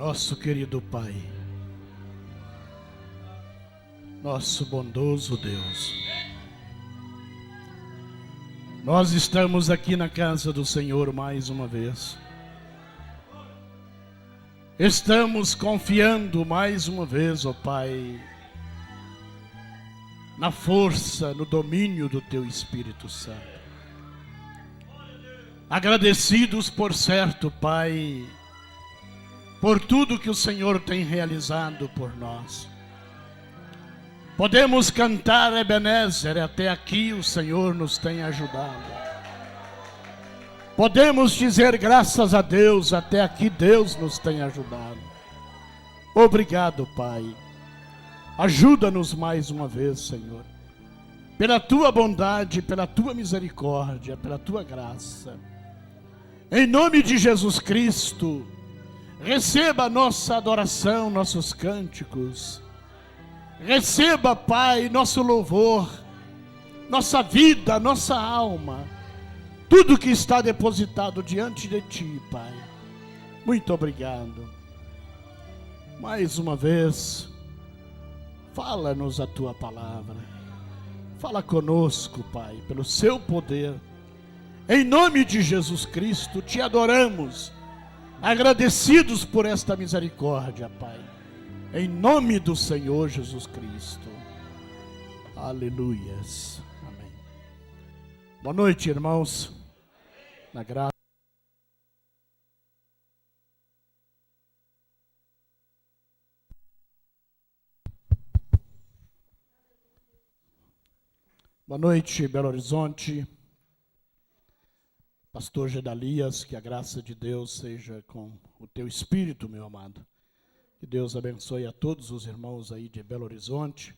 Nosso querido Pai, nosso bondoso Deus, nós estamos aqui na casa do Senhor mais uma vez. Estamos confiando mais uma vez, ó Pai, na força, no domínio do Teu Espírito Santo. Agradecidos, por certo, Pai, por tudo que o Senhor tem realizado por nós. Podemos cantar Ebenezer, até aqui o Senhor nos tem ajudado. Podemos dizer graças a Deus, até aqui Deus nos tem ajudado. Obrigado, Pai. Ajuda-nos mais uma vez, Senhor. Pela Tua bondade, pela Tua misericórdia, pela Tua graça. Em nome de Jesus Cristo, receba a nossa adoração, nossos cânticos. Receba, Pai, nosso louvor, nossa vida, nossa alma. Tudo que está depositado diante de Ti, Pai. Muito obrigado. Mais uma vez, fala-nos a Tua palavra. Fala conosco, Pai, pelo Seu poder. Em nome de Jesus Cristo, Te adoramos. Agradecidos por esta misericórdia, Pai. Em nome do Senhor Jesus Cristo. Aleluias. Amém. Boa noite, irmãos. Na graça. Boa noite, Belo Horizonte. Pastor Gedalias, que a graça de Deus seja com o teu espírito, meu amado. Que Deus abençoe a todos os irmãos aí de Belo Horizonte,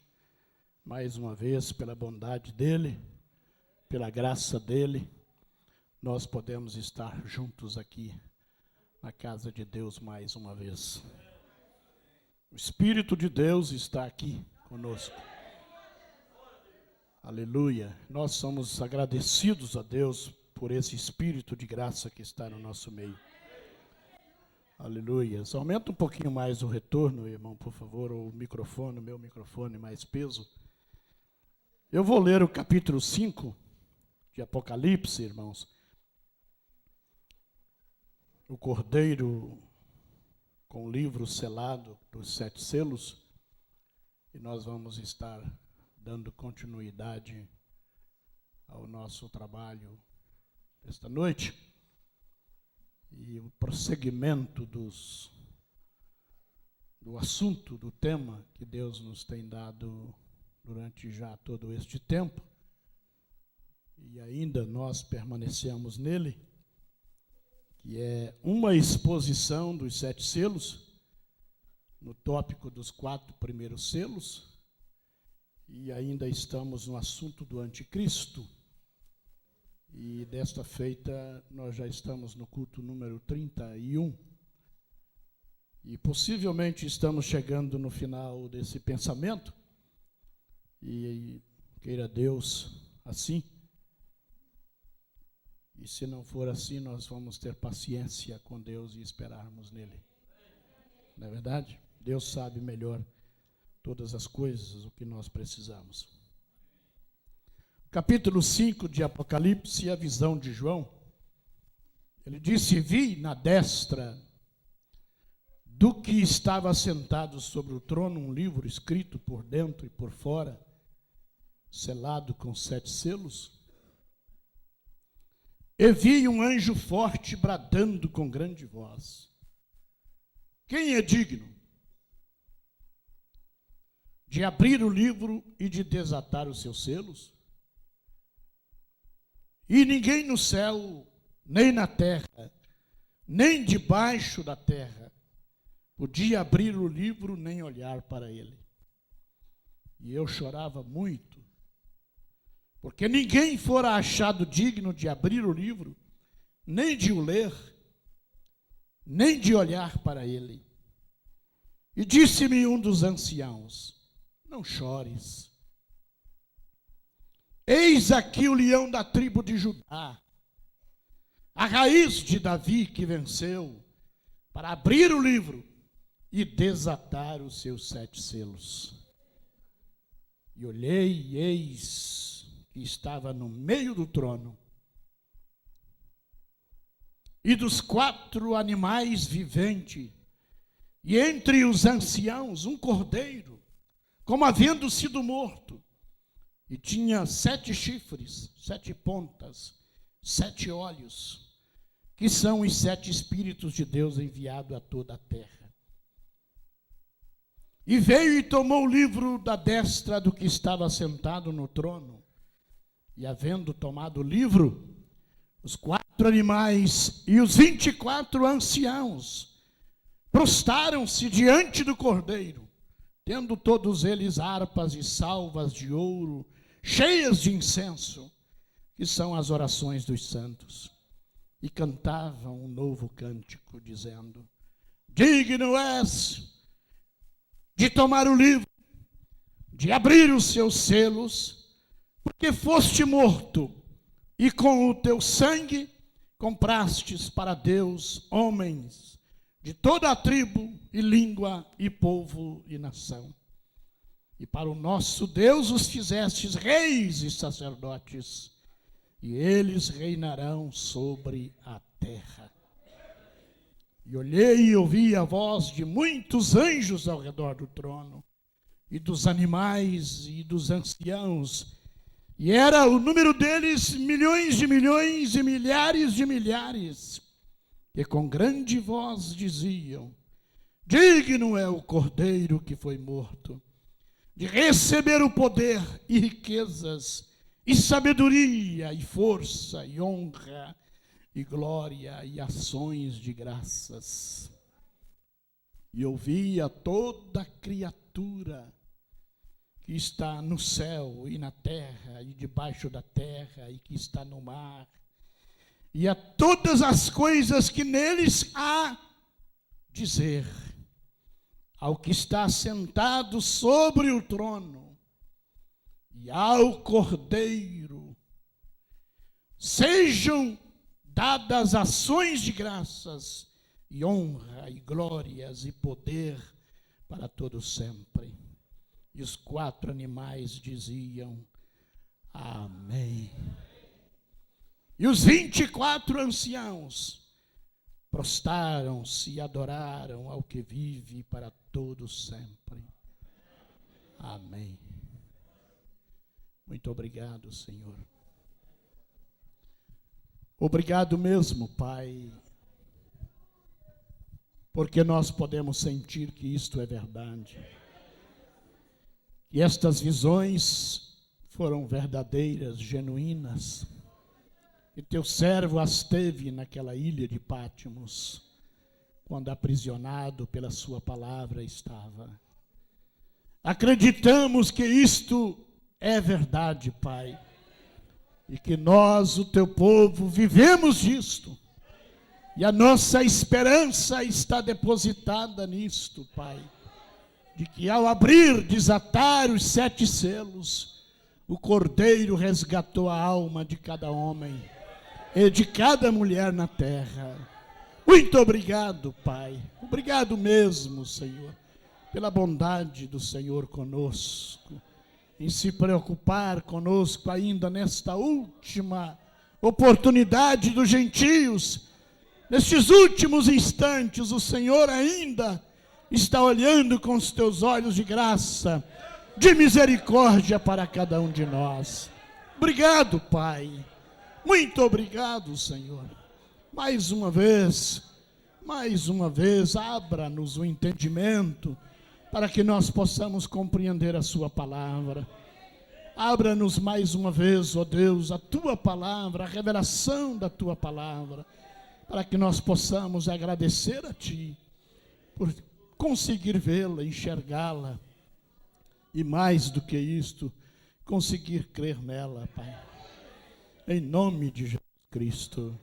mais uma vez, pela bondade dEle, pela graça dEle, nós podemos estar juntos aqui na casa de Deus mais uma vez. O Espírito de Deus está aqui conosco. Aleluia. Nós somos agradecidos a Deus por esse Espírito de graça que está no nosso meio. Aleluia. Aumenta um pouquinho mais o retorno, irmão, por favor, ou o microfone, meu microfone, mais peso. Eu vou ler o capítulo 5 de Apocalipse, irmãos. O Cordeiro com o livro selado dos 7 selos. E nós vamos estar dando continuidade ao nosso trabalho esta noite. E o prosseguimento do assunto, do tema que Deus nos tem dado durante já todo este tempo, e ainda nós permanecemos nele, que é uma exposição dos 7 selos, no tópico dos 4 primeiros selos, e ainda estamos no assunto do anticristo. E desta feita nós já estamos no culto número 31. E possivelmente estamos chegando no final desse pensamento. E queira Deus assim. E se não for assim, nós vamos ter paciência com Deus e esperarmos nele. Não é verdade? Deus sabe melhor todas as coisas, o que nós precisamos. Capítulo 5 de Apocalipse, a visão de João. Ele disse: vi na destra do que estava sentado sobre o trono um livro escrito por dentro e por fora, selado com 7 selos. E vi um anjo forte bradando com grande voz: quem é digno de abrir o livro e de desatar os seus selos? E ninguém no céu, nem na terra, nem debaixo da terra, podia abrir o livro nem olhar para ele. E eu chorava muito, porque ninguém fora achado digno de abrir o livro, nem de o ler, nem de olhar para ele. E disse-me um dos anciãos: não chores. Eis aqui o leão da tribo de Judá, a raiz de Davi que venceu, para abrir o livro e desatar os seus 7 selos. E olhei, e eis que estava no meio do trono, e dos 4 animais viventes, e entre os anciãos um cordeiro, como havendo sido morto, e tinha 7 chifres, 7 pontas, 7 olhos, que são os 7 Espíritos de Deus enviados a toda a terra. E veio e tomou o livro da destra do que estava sentado no trono, e havendo tomado o livro, os 4 animais e os 24 anciãos prostaram-se diante do cordeiro, tendo todos eles harpas e salvas de ouro, cheias de incenso, que são as orações dos santos. E cantavam um novo cântico, dizendo: digno és de tomar o livro, de abrir os seus selos, porque foste morto, e com o teu sangue comprastes para Deus homens de toda a tribo e língua e povo e nação. E para o nosso Deus os fizestes reis e sacerdotes, e eles reinarão sobre a terra. E olhei e ouvi a voz de muitos anjos ao redor do trono, e dos animais e dos anciãos, e era o número deles milhões de milhões e milhares de milhares, e com grande voz diziam: digno é o cordeiro que foi morto, de receber o poder e riquezas, e sabedoria, e força, e honra, e glória, e ações de graças. E ouvia toda criatura que está no céu e na terra, e debaixo da terra, e que está no mar, e a todas as coisas que neles há, dizer ao que está sentado sobre o trono e ao Cordeiro: sejam dadas ações de graças, e honra, e glórias, e poder para todo sempre. E os 4 animais diziam: amém. E os 24 anciãos prostaram-se e adoraram ao que vive para todo sempre. Amém. Muito obrigado, Senhor. Obrigado mesmo, Pai, porque nós podemos sentir que isto é verdade. E estas visões foram verdadeiras, genuínas, e teu servo as teve naquela ilha de Pátimos, quando aprisionado pela sua palavra estava. Acreditamos que isto é verdade, Pai, e que nós, o teu povo, vivemos disto, e a nossa esperança está depositada nisto, Pai, de que ao abrir, desatar os 7 selos, o Cordeiro resgatou a alma de cada homem e de cada mulher na terra. Muito obrigado, Pai. Obrigado mesmo, Senhor, pela bondade do Senhor conosco, em se preocupar conosco ainda nesta última oportunidade dos gentios. Nestes últimos instantes, o Senhor ainda está olhando com os teus olhos de graça, de misericórdia para cada um de nós. Obrigado, Pai. Muito obrigado, Senhor. Mais uma vez, abra-nos o entendimento para que nós possamos compreender a sua palavra. Abra-nos mais uma vez, ó Deus, a tua palavra, a revelação da tua palavra, para que nós possamos agradecer a ti por conseguir vê-la, enxergá-la, e mais do que isto, conseguir crer nela, Pai. Em nome de Jesus Cristo.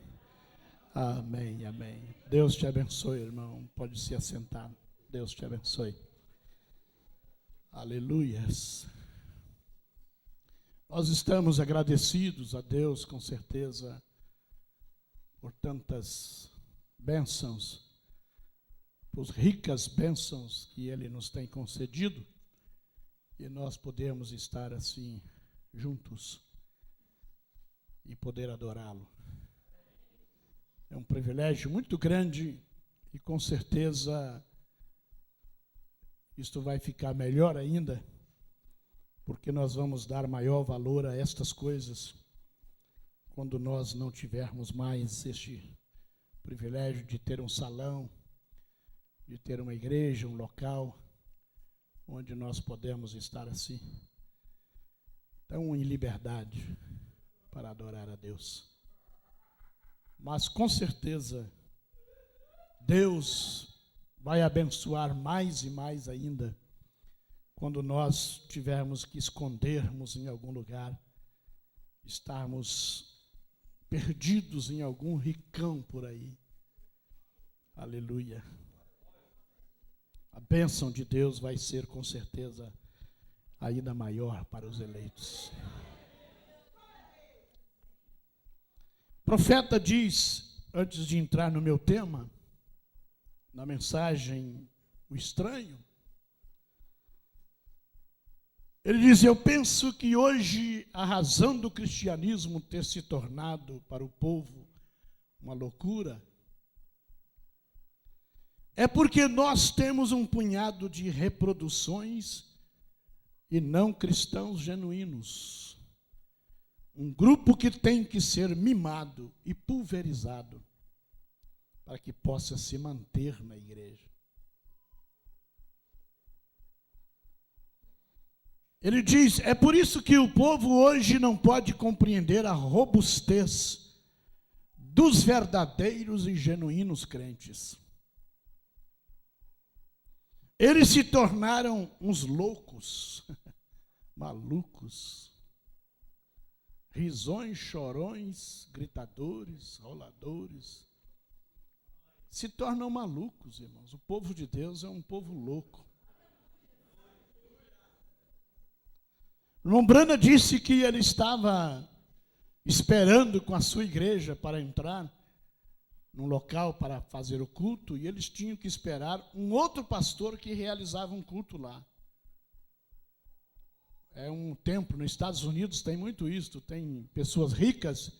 Amém, amém. Deus te abençoe, irmão. Pode se assentar. Deus te abençoe. Aleluias. Nós estamos agradecidos a Deus, com certeza, por tantas bênçãos por ricas bênçãos que Ele nos tem concedido, e nós podemos estar assim, juntos, e poder adorá-lo. É um privilégio muito grande, e com certeza isto vai ficar melhor ainda, porque nós vamos dar maior valor a estas coisas quando nós não tivermos mais este privilégio de ter um salão, de ter uma igreja, um local onde nós podemos estar assim, tão em liberdade para adorar a Deus. Mas com certeza Deus vai abençoar mais e mais ainda quando nós tivermos que escondermos em algum lugar, estarmos perdidos em algum ricão por aí. Aleluia. A bênção de Deus vai ser com certeza ainda maior para os eleitos. O profeta diz, antes de entrar no meu tema, na mensagem O Estranho, ele diz: eu penso que hoje a razão do cristianismo ter se tornado para o povo uma loucura é porque nós temos um punhado de reproduções e não cristãos genuínos. Um grupo que tem que ser mimado e pulverizado para que possa se manter na igreja. Ele diz, é por isso que o povo hoje não pode compreender a robustez dos verdadeiros e genuínos crentes. Eles se tornaram uns loucos, malucos, risões, chorões, gritadores, roladores. Se tornam malucos, irmãos. O povo de Deus é um povo louco. O irmão Brana disse que ele estava esperando com a sua igreja para entrar num local para fazer o culto, e eles tinham que esperar um outro pastor que realizava um culto lá. É um templo, nos Estados Unidos tem muito isso, tem pessoas ricas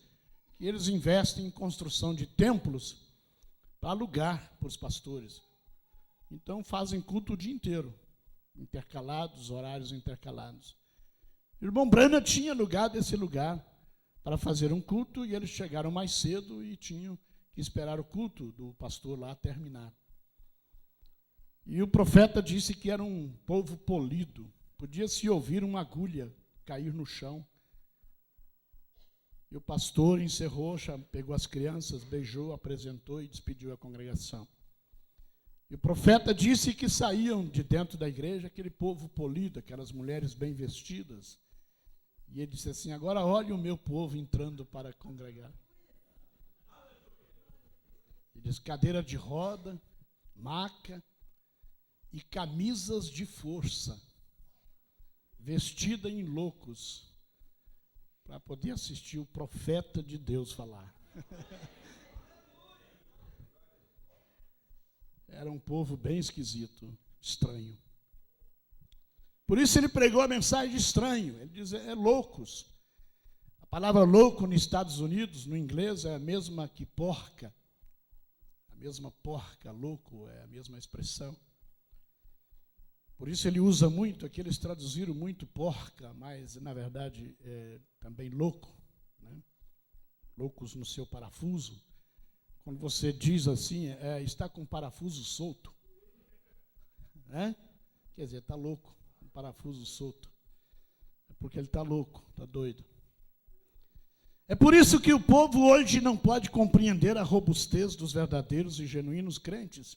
que eles investem em construção de templos para alugar para os pastores. Então fazem culto o dia inteiro, intercalados, horários intercalados. O irmão Brana tinha alugado esse lugar para fazer um culto, e eles chegaram mais cedo e tinham que esperar o culto do pastor lá terminar. E o profeta disse que era um povo polido, podia-se ouvir uma agulha cair no chão. E o pastor encerrou, pegou as crianças, beijou, apresentou e despediu a congregação. E o profeta disse que saíam de dentro da igreja aquele povo polido, aquelas mulheres bem vestidas. E ele disse assim, agora olhe o meu povo entrando para congregar. Ele diz, cadeira de roda, maca e camisas de força, vestida em loucos, para poder assistir o profeta de Deus falar. Era um povo bem esquisito, estranho. Por isso ele pregou a mensagem de estranho. Ele diz, loucos. A palavra louco nos Estados Unidos, no inglês, é a mesma que porca. A mesma porca, louco, é a mesma expressão. Por isso ele usa muito, aqui eles traduziram muito porca, mas na verdade é também louco, né? Loucos no seu parafuso. Quando você diz assim, está com o parafuso solto, né? Quer dizer, está louco, com o parafuso solto. É porque ele está louco, está doido. É por isso que o povo hoje não pode compreender a robustez dos verdadeiros e genuínos crentes.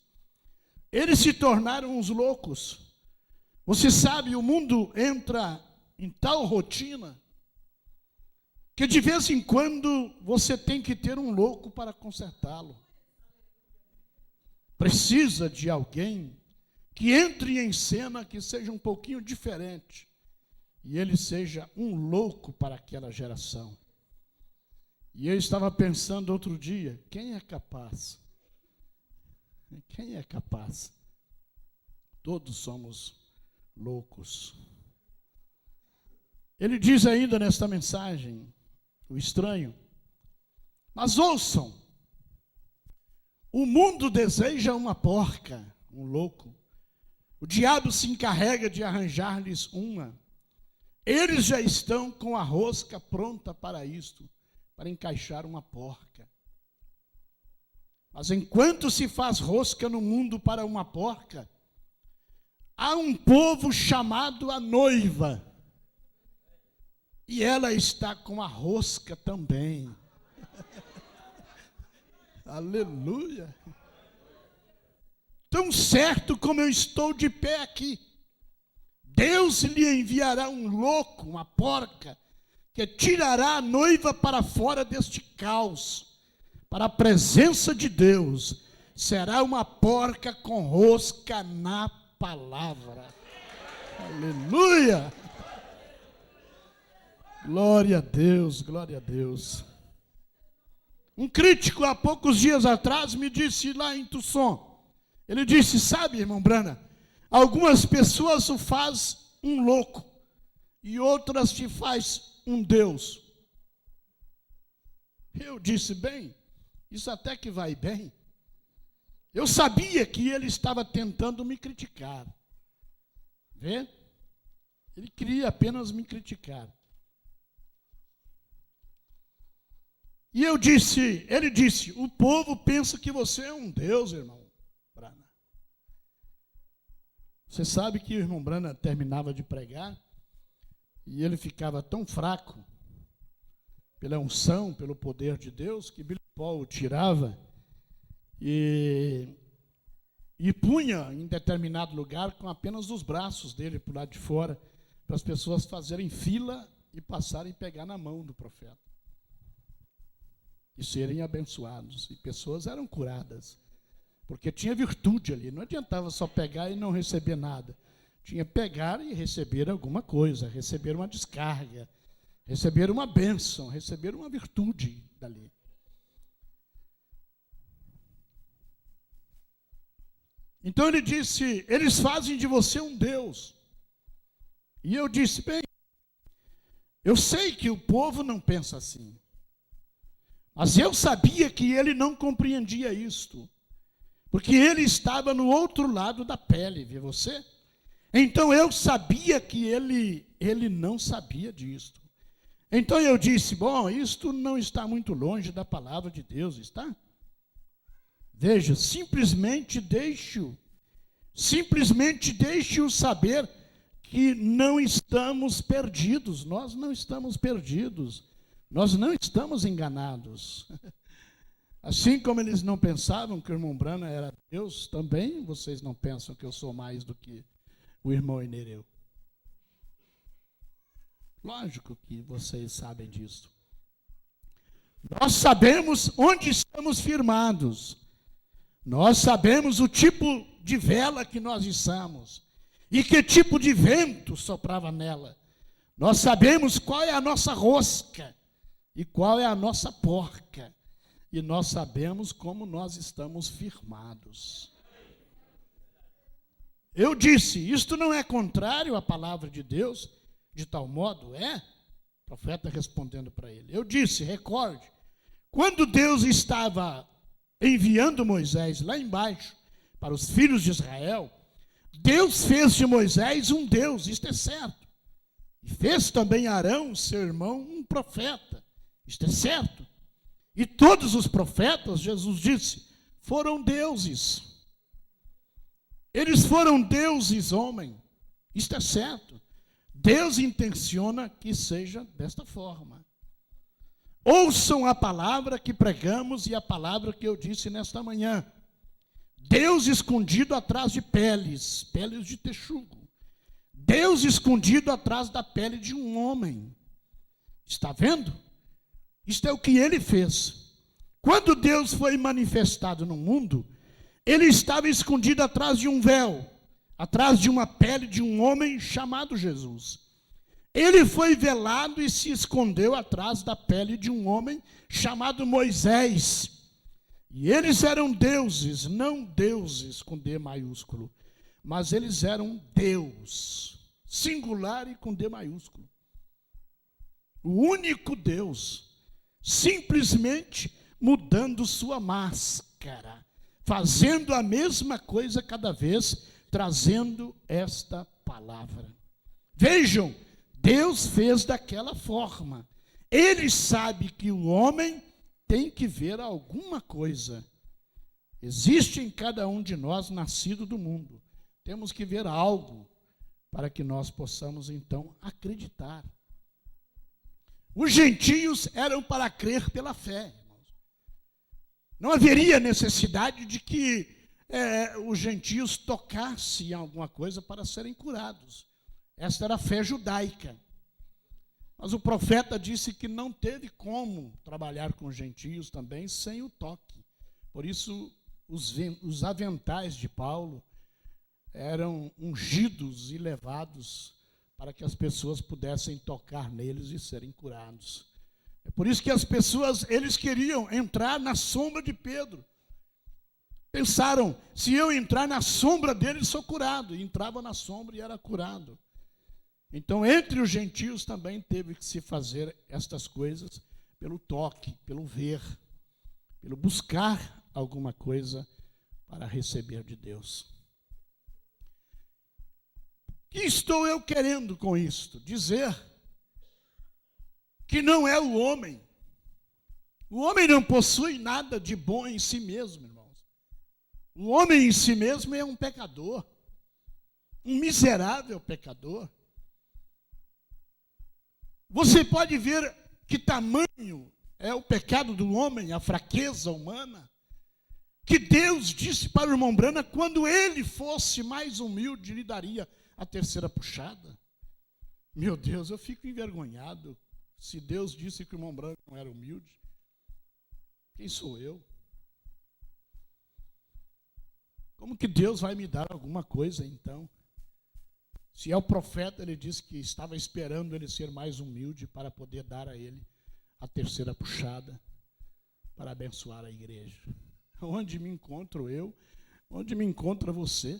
Eles se tornaram uns loucos. Você sabe, o mundo entra em tal rotina que de vez em quando você tem que ter um louco para consertá-lo. Precisa de alguém que entre em cena, que seja um pouquinho diferente, e ele seja um louco para aquela geração. E eu estava pensando outro dia, quem é capaz Quem é capaz? Todos somos loucos. Ele diz ainda nesta mensagem, o estranho: mas ouçam, o mundo deseja uma porca, um louco. O diabo se encarrega de arranjar-lhes uma. Eles já estão com a rosca pronta para isto, para encaixar uma porca. Mas enquanto se faz rosca no mundo para uma porca, há um povo chamado a noiva, e ela está com a rosca também. Aleluia! Tão certo como eu estou de pé aqui, Deus lhe enviará um louco, uma porca, que tirará a noiva para fora deste caos, para a presença de Deus. Será uma porca com rosca na palavra. Aleluia! Glória a Deus, glória a Deus. Um crítico há poucos dias atrás me disse lá em Tucson, ele disse: sabe, irmão Brana, algumas pessoas o faz um louco e outras te faz um Deus. Eu disse: bem, isso até que vai bem. Eu sabia que ele estava tentando me criticar. Vê? Ele queria apenas me criticar. E ele disse: o povo pensa que você é um Deus, irmão Brana. Você sabe que o irmão Brana terminava de pregar e ele ficava tão fraco pela unção, pelo poder de Deus, que Billy Paul o tirava e punha em determinado lugar com apenas os braços dele para o lado de fora, para as pessoas fazerem fila e passarem a pegar na mão do profeta e serem abençoados. E pessoas eram curadas, porque tinha virtude ali. Não adiantava só pegar e não receber nada. Tinha pegar e receber alguma coisa, receber uma descarga, receber uma bênção, receber uma virtude dali. Então ele disse: eles fazem de você um Deus. E eu disse: bem, eu sei que o povo não pensa assim. Mas eu sabia que ele não compreendia isto, porque ele estava no outro lado da pele, vê você? Então eu sabia que ele não sabia disto. Então eu disse: bom, isto não está muito longe da palavra de Deus, está? Veja, simplesmente deixe-o saber que não estamos perdidos, nós não estamos perdidos. Nós não estamos enganados. Assim como eles não pensavam que o irmão Brana era Deus, também vocês não pensam que eu sou mais do que o irmão Inereu. Lógico que vocês sabem disso. Nós sabemos onde estamos firmados. Nós sabemos o tipo de vela que nós içamos e que tipo de vento soprava nela. Nós sabemos qual é a nossa rosca e qual é a nossa porca. E nós sabemos como nós estamos firmados. Eu disse: isto não é contrário à palavra de Deus, de tal modo é? O profeta respondendo para ele. Eu disse: recorde, quando Deus estava enviando Moisés lá embaixo para os filhos de Israel, Deus fez de Moisés um Deus, isto é certo. E fez também Arão, seu irmão, um profeta. Isto é certo. E todos os profetas, Jesus disse, foram deuses. Eles foram deuses, homem. Isto é certo. Deus intenciona que seja desta forma. Ouçam a palavra que pregamos e a palavra que eu disse nesta manhã. Deus escondido atrás de peles de texugo. Deus escondido atrás da pele de um homem. Está vendo? Isto é o que ele fez. Quando Deus foi manifestado no mundo, ele estava escondido atrás de um véu, atrás de uma pele de um homem chamado Jesus. Ele foi velado e se escondeu atrás da pele de um homem chamado Moisés. E eles eram deuses, não deuses com D maiúsculo, mas eles eram Deus, singular e com D maiúsculo. O único Deus, simplesmente mudando sua máscara, fazendo a mesma coisa cada vez, trazendo esta palavra. Vejam, Deus fez daquela forma. Ele sabe que o homem tem que ver alguma coisa. Existe em cada um de nós, nascido do mundo. Temos que ver algo para que nós possamos, então, acreditar. Os gentios eram para crer pela fé, irmãos. Não haveria necessidade de que os gentios tocassem em alguma coisa para serem curados. Esta era a fé judaica. Mas o profeta disse que não teve como trabalhar com os gentios também sem o toque. Por isso, os aventais de Paulo eram ungidos e levados para que as pessoas pudessem tocar neles e serem curados. É por isso que as pessoas, eles queriam entrar na sombra de Pedro. Pensaram, se eu entrar na sombra dele, sou curado. E entrava na sombra e era curado. Então, entre os gentios também teve que se fazer estas coisas pelo toque, pelo ver, pelo buscar alguma coisa para receber de Deus. O que estou eu querendo com isto? Dizer que não é o homem. O homem não possui nada de bom em si mesmo, irmãos. O homem em si mesmo é um pecador, um miserável pecador. Você pode ver que tamanho é o pecado do homem, a fraqueza humana, que Deus disse para o irmão Brana, quando ele fosse mais humilde, lhe daria a terceira puxada. Meu Deus, eu fico envergonhado. Se Deus disse que o irmão Brana não era humilde, quem sou eu? Como que Deus vai me dar alguma coisa então? Se é o profeta, ele disse que estava esperando ele ser mais humilde para poder dar a ele a terceira puxada para abençoar a igreja. Onde me encontro eu? Onde me encontra você?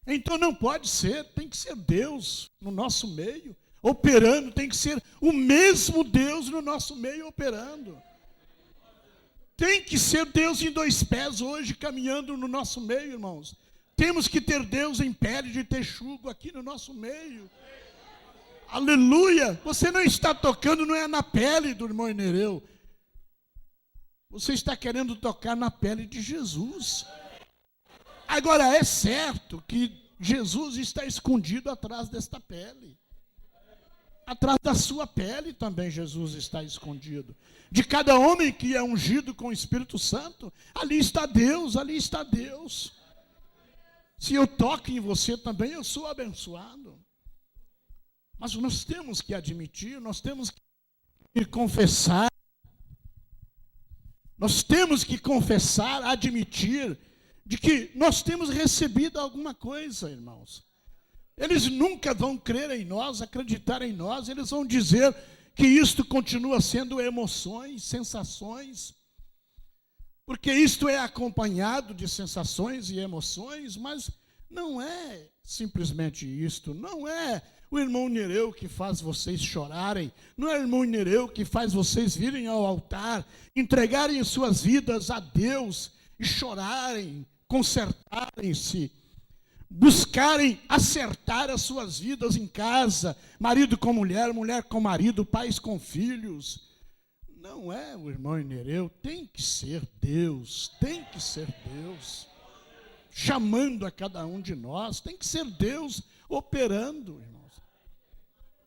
Então não pode ser, tem que ser Deus no nosso meio, operando, tem que ser o mesmo Deus no nosso meio operando. Tem que ser Deus em dois pés hoje, caminhando no nosso meio, irmãos. Temos que ter Deus em pele de texugo aqui no nosso meio. Aleluia! Você não está tocando, não é na pele do irmão Inereu. Você está querendo tocar na pele de Jesus. Agora, é certo que Jesus está escondido atrás desta pele. Atrás da sua pele também Jesus está escondido. De cada homem que é ungido com o Espírito Santo, ali está Deus, ali está Deus. Se eu toco em você também, eu sou abençoado. Mas nós temos que admitir, nós temos que confessar. Nós temos que confessar, admitir, de que nós temos recebido alguma coisa, irmãos. Eles nunca vão crer em nós, acreditar em nós, eles vão dizer que isto continua sendo emoções, sensações, porque isto é acompanhado de sensações e emoções, mas não é simplesmente isto, não é o irmão Nereu que faz vocês chorarem, não é o irmão Nereu que faz vocês virem ao altar, entregarem suas vidas a Deus e chorarem, consertarem-se, buscarem acertar as suas vidas em casa, marido com mulher, mulher com marido, pais com filhos. Não é o irmão Inereu, tem que ser Deus, chamando a cada um de nós, tem que ser Deus operando, irmãos.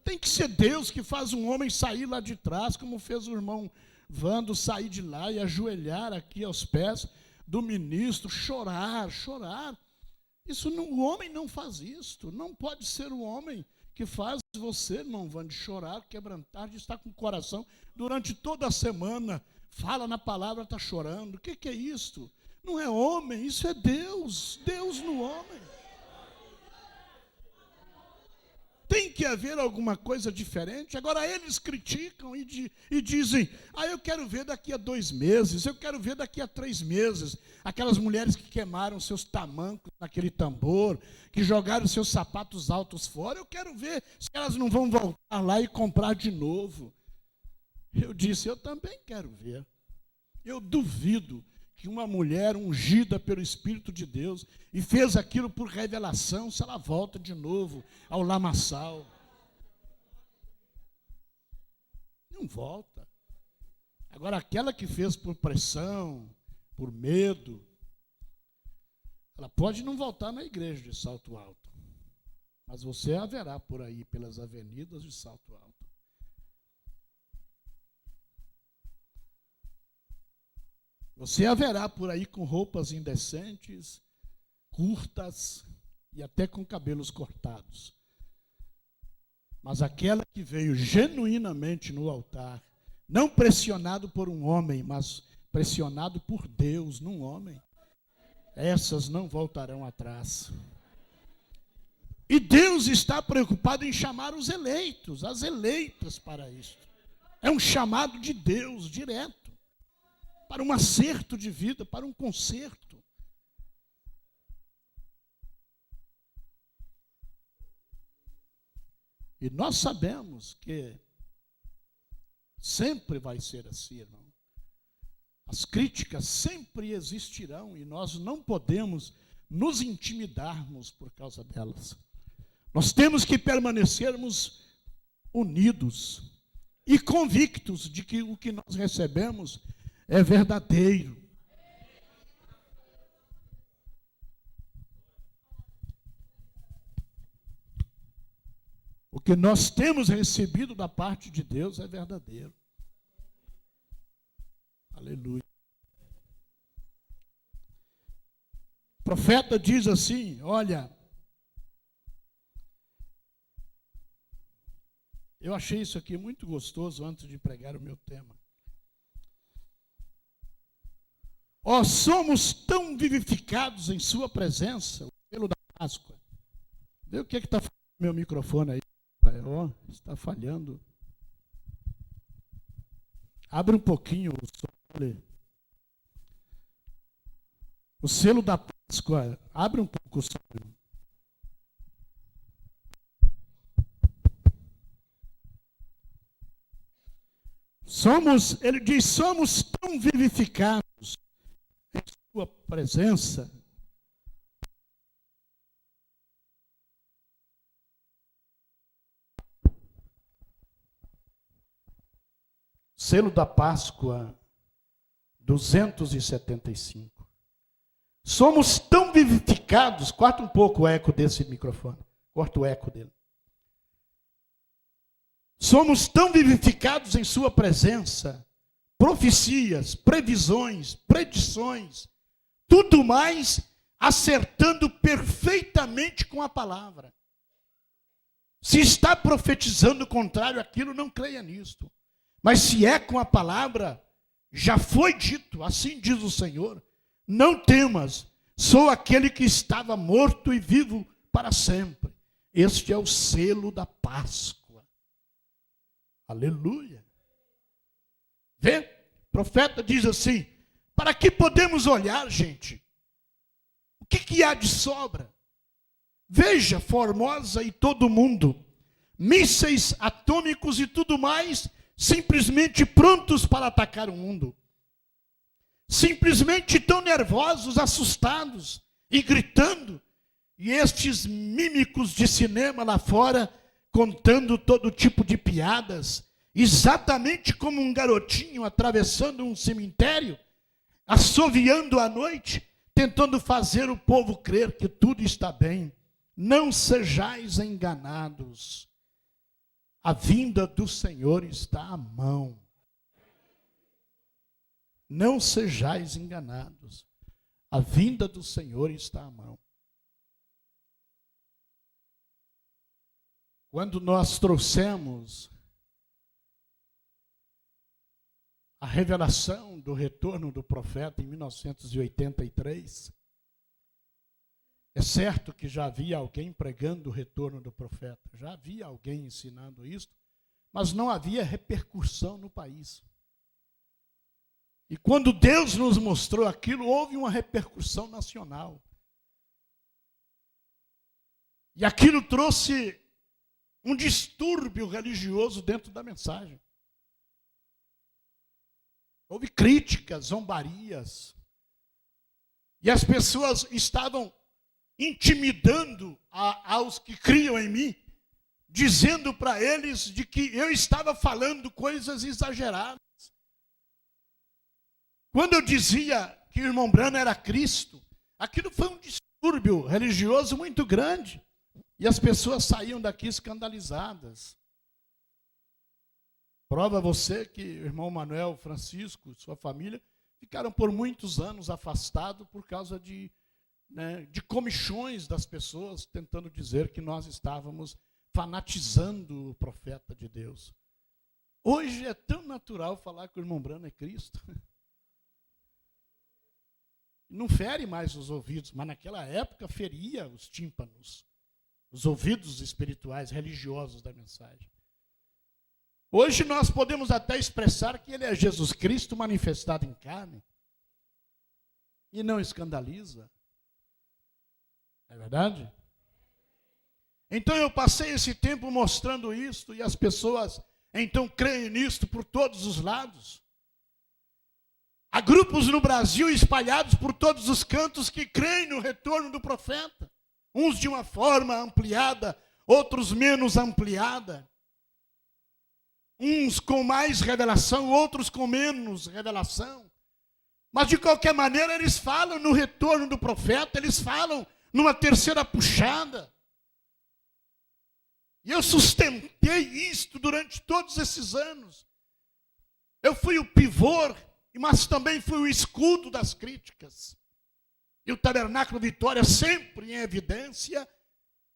Tem que ser Deus que faz um homem sair lá de trás, como fez o irmão Vando sair de lá e ajoelhar aqui aos pés do ministro, chorar. Isso não, o homem não faz isto, não pode ser o homem que faz você, irmão Vando, chorar, quebrantar, de estar com o coração durante toda a semana, fala na palavra, está chorando. O que é isto? Não é homem, isso é Deus, Deus no homem. tem que haver alguma coisa diferente. Agora eles criticam e dizem, eu quero ver daqui a 2 meses, eu quero ver daqui a 3 meses. Aquelas mulheres que queimaram seus tamancos naquele tambor, que jogaram seus sapatos altos fora, eu quero ver se elas não vão voltar lá e comprar de novo. Eu disse, eu também quero ver. Eu duvido que uma mulher ungida pelo Espírito de Deus e fez aquilo por revelação, se ela volta de novo ao lamaçal. Não volta. Agora, aquela que fez por pressão, por medo, ela pode não voltar na igreja de Salto Alto, mas você a verá por aí, pelas avenidas de Salto Alto. Você a verá por aí com roupas indecentes, curtas e até com cabelos cortados. Mas aquela que veio genuinamente no altar, não pressionado por um homem, mas pressionado por Deus num homem, essas não voltarão atrás. E Deus está preocupado em chamar os eleitos, as eleitas para isto. É um chamado de Deus direto, para um acerto de vida, para um conserto. E nós sabemos que sempre vai ser assim, irmão. As críticas sempre existirão e nós não podemos nos intimidarmos por causa delas. Nós temos que permanecermos unidos e convictos de que o que nós recebemos é verdadeiro. O que nós temos recebido da parte de Deus é verdadeiro. Aleluia. O profeta diz assim, olha, eu achei isso aqui muito gostoso antes de pregar o meu tema. Somos tão vivificados em sua presença, o selo da Páscoa. Vê o que está falhando no meu microfone aí. Está falhando. Abre um pouquinho o som. O selo da Páscoa, abre um pouco o som. Ele diz, somos tão vivificados em sua presença. Selo da Páscoa 275. Somos tão vivificados, corta um pouco o eco desse microfone, corta o eco dele. Somos tão vivificados em sua presença, profecias, previsões, predições, tudo mais acertando perfeitamente com a palavra. Se está profetizando o contrário àquilo, não creia nisto. Mas se é com a palavra, já foi dito, assim diz o Senhor, não temas, sou aquele que estava morto e vivo para sempre. Este é o selo da Páscoa. Aleluia. Vê? O profeta diz assim, para que podemos olhar, gente? O que há de sobra? Veja, Formosa e todo mundo, mísseis atômicos e tudo mais, simplesmente prontos para atacar o mundo. Simplesmente tão nervosos, assustados e gritando. E estes mímicos de cinema lá fora, contando todo tipo de piadas, exatamente como um garotinho atravessando um cemitério, assoviando à noite, tentando fazer o povo crer que tudo está bem. Não sejais enganados. A vinda do Senhor está à mão. Não sejais enganados. A vinda do Senhor está à mão. Quando nós trouxemos a revelação do retorno do profeta em 1983, É certo que já havia alguém pregando o retorno do profeta, já havia alguém ensinando isso, mas não havia repercussão no país. E quando Deus nos mostrou aquilo, houve uma repercussão nacional. E aquilo trouxe um distúrbio religioso dentro da mensagem. Houve críticas, zombarias. E as pessoas estavam intimidando aos que criam em mim, dizendo para eles de que eu estava falando coisas exageradas. Quando eu dizia que o irmão Branham era Cristo, aquilo foi um distúrbio religioso muito grande. E as pessoas saíam daqui escandalizadas. Prova você que o irmão Manuel Francisco e sua família ficaram por muitos anos afastados por causa de comichões das pessoas tentando dizer que nós estávamos fanatizando o profeta de Deus. Hoje é tão natural falar que o irmão Branham é Cristo. Não fere mais os ouvidos, mas naquela época feria os tímpanos, os ouvidos espirituais, religiosos da mensagem. Hoje nós podemos até expressar que ele é Jesus Cristo manifestado em carne e não escandaliza. É verdade? Então eu passei esse tempo mostrando isto e as pessoas então creem nisto por todos os lados. Há grupos no Brasil espalhados por todos os cantos que creem no retorno do profeta. Uns de uma forma ampliada, outros menos ampliada. Uns com mais revelação, outros com menos revelação. Mas de qualquer maneira eles falam no retorno do profeta, eles falam numa terceira puxada. E eu sustentei isto durante todos esses anos. Eu fui o pivô, mas também fui o escudo das críticas. E o Tabernáculo Vitória sempre em evidência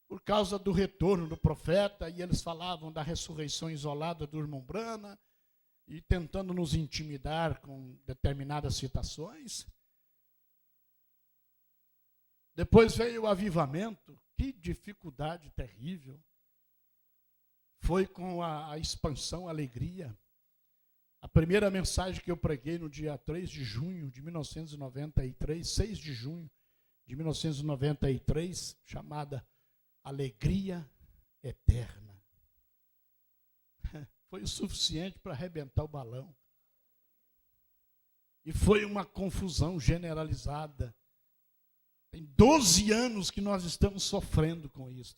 por causa do retorno do profeta, e eles falavam da ressurreição isolada do irmão Branham, e tentando nos intimidar com determinadas citações. Depois veio o avivamento, que dificuldade terrível. Foi com a expansão, a alegria. A primeira mensagem que eu preguei no dia 3 de junho de 1993, 6 de junho de 1993, chamada Alegria Eterna. Foi o suficiente para arrebentar o balão. E foi uma confusão generalizada. Tem 12 anos que nós estamos sofrendo com isso.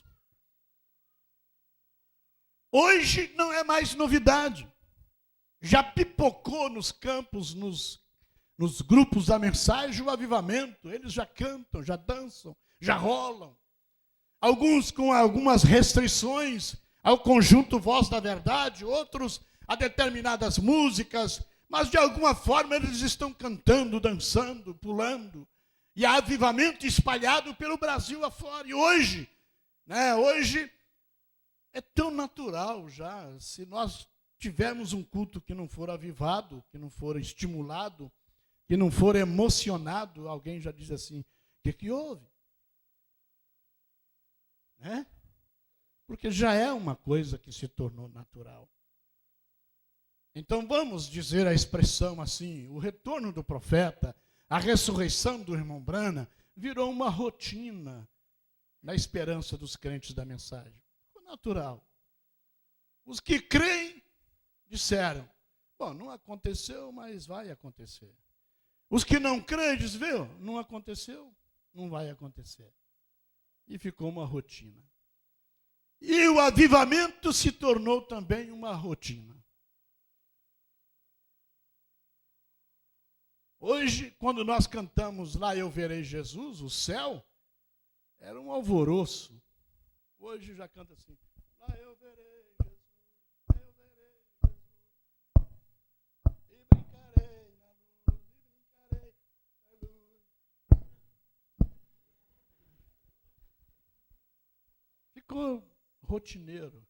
Hoje não é mais novidade. Já pipocou nos campos, nos grupos da mensagem, o avivamento. Eles já cantam, já dançam, já rolam. Alguns com algumas restrições ao conjunto Voz da Verdade, outros a determinadas músicas, mas de alguma forma eles estão cantando, dançando, pulando. E há avivamento espalhado pelo Brasil afora. E hoje é tão natural já, se nós tivermos um culto que não for avivado, que não for estimulado, que não for emocionado, alguém já diz assim, o que houve? Né? Porque já é uma coisa que se tornou natural. Então vamos dizer a expressão assim, o retorno do profeta, a ressurreição do irmão Branham, virou uma rotina na esperança dos crentes da mensagem. Ficou natural. Os que creem disseram, bom, não aconteceu, mas vai acontecer. Os que não creem dizem, viu, não aconteceu, não vai acontecer. E ficou uma rotina. E o avivamento se tornou também uma rotina. Hoje, quando nós cantamos Lá Eu Verei Jesus, o céu, era um alvoroço. Hoje já canta assim, lá eu verei Jesus, lá eu verei Jesus, e brincarei na luz, e brincarei na luz. Ficou rotineiro.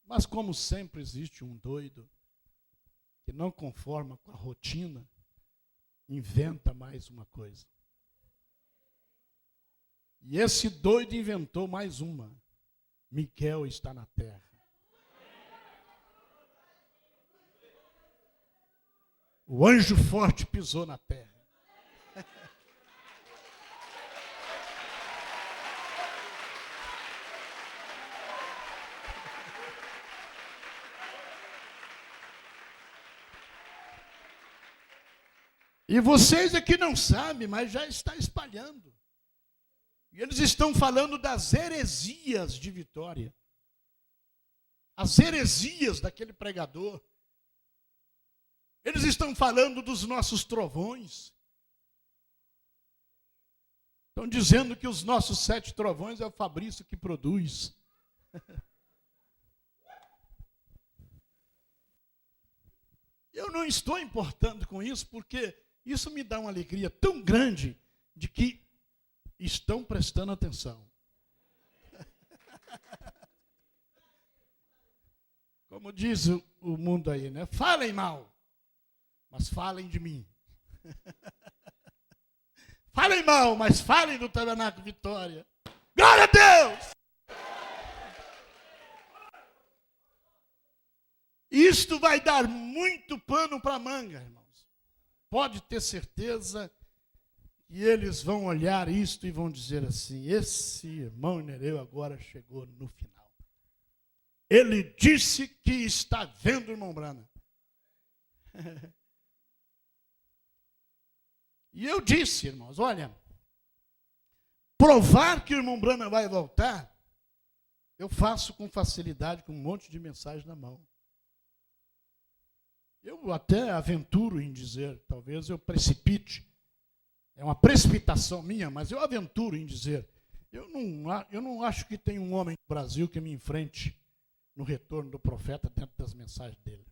Mas como sempre existe um doido que não conforma com a rotina, inventa mais uma coisa. E esse doido inventou mais uma. Miguel está na terra. O anjo forte pisou na terra. E vocês aqui não sabem, mas já está espalhando. E eles estão falando das heresias de Vitória. As heresias daquele pregador. Eles estão falando dos nossos trovões. Estão dizendo que os nossos 7 trovões é o Fabrício que produz. Eu não estou importando com isso, porque isso me dá uma alegria tão grande de que estão prestando atenção. Como diz o mundo aí, né? Falem mal, mas falem de mim. Falem mal, mas falem do Tabernáculo Vitória. Glória a Deus! Isto vai dar muito pano para manga, irmãos. Pode ter certeza que eles vão olhar isto e vão dizer assim: esse irmão Nereu agora chegou no final. Ele disse que está vendo o irmão Brana. E eu disse, irmãos, olha, provar que o irmão Brana vai voltar, eu faço com facilidade, com um monte de mensagem na mão. Eu até aventuro em dizer, talvez eu precipite, é uma precipitação minha, mas eu aventuro em dizer, eu não acho que tem um homem no Brasil que me enfrente no retorno do profeta dentro das mensagens dele.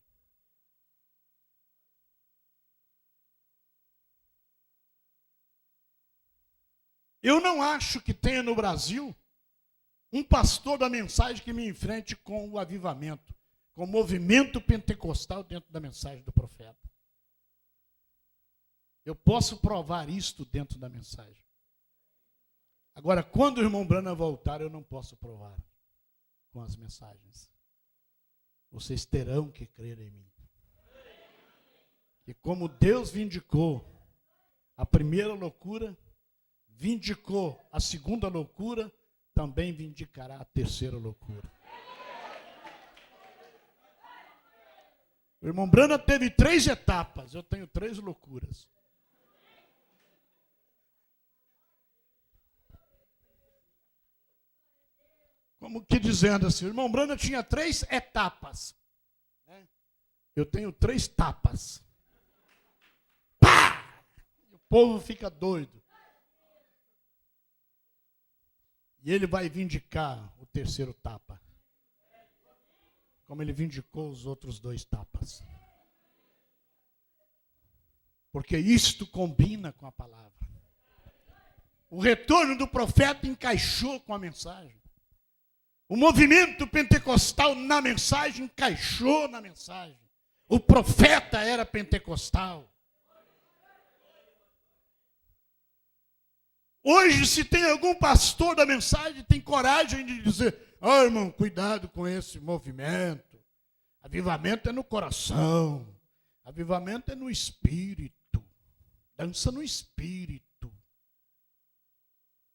Eu não acho que tenha no Brasil um pastor da mensagem que me enfrente com o avivamento, com o movimento pentecostal dentro da mensagem do profeta. Eu posso provar isto dentro da mensagem. Agora, quando o irmão Brana voltar, eu não posso provar com as mensagens. Vocês terão que crer em mim. E como Deus vindicou a primeira loucura, vindicou a segunda loucura, também vindicará a terceira loucura. O irmão Brana teve 3 etapas, eu tenho 3 loucuras. Como que dizendo assim, o irmão Brana tinha 3 etapas. Né? Eu tenho 3 tapas. Pá! E o povo fica doido. E ele vai vindicar o terceiro tapa. Como ele vindicou os outros 2 tapas. Porque isto combina com a palavra. O retorno do profeta encaixou com a mensagem. O movimento pentecostal na mensagem encaixou na mensagem. O profeta era pentecostal. Hoje, se tem algum pastor da mensagem, tem coragem de dizer, irmão, cuidado com esse movimento. Avivamento é no coração. Avivamento é no espírito. Dança no espírito.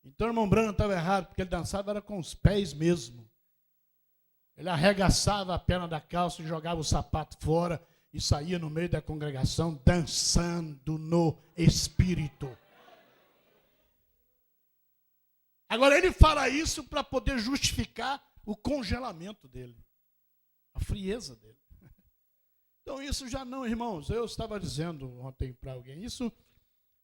Então o irmão Brana estava errado, porque ele dançava era com os pés mesmo. Ele arregaçava a perna da calça e jogava o sapato fora e saía no meio da congregação dançando no espírito. Agora ele fala isso para poder justificar o congelamento dele, a frieza dele. Então isso já não, irmãos, eu estava dizendo ontem para alguém, isso,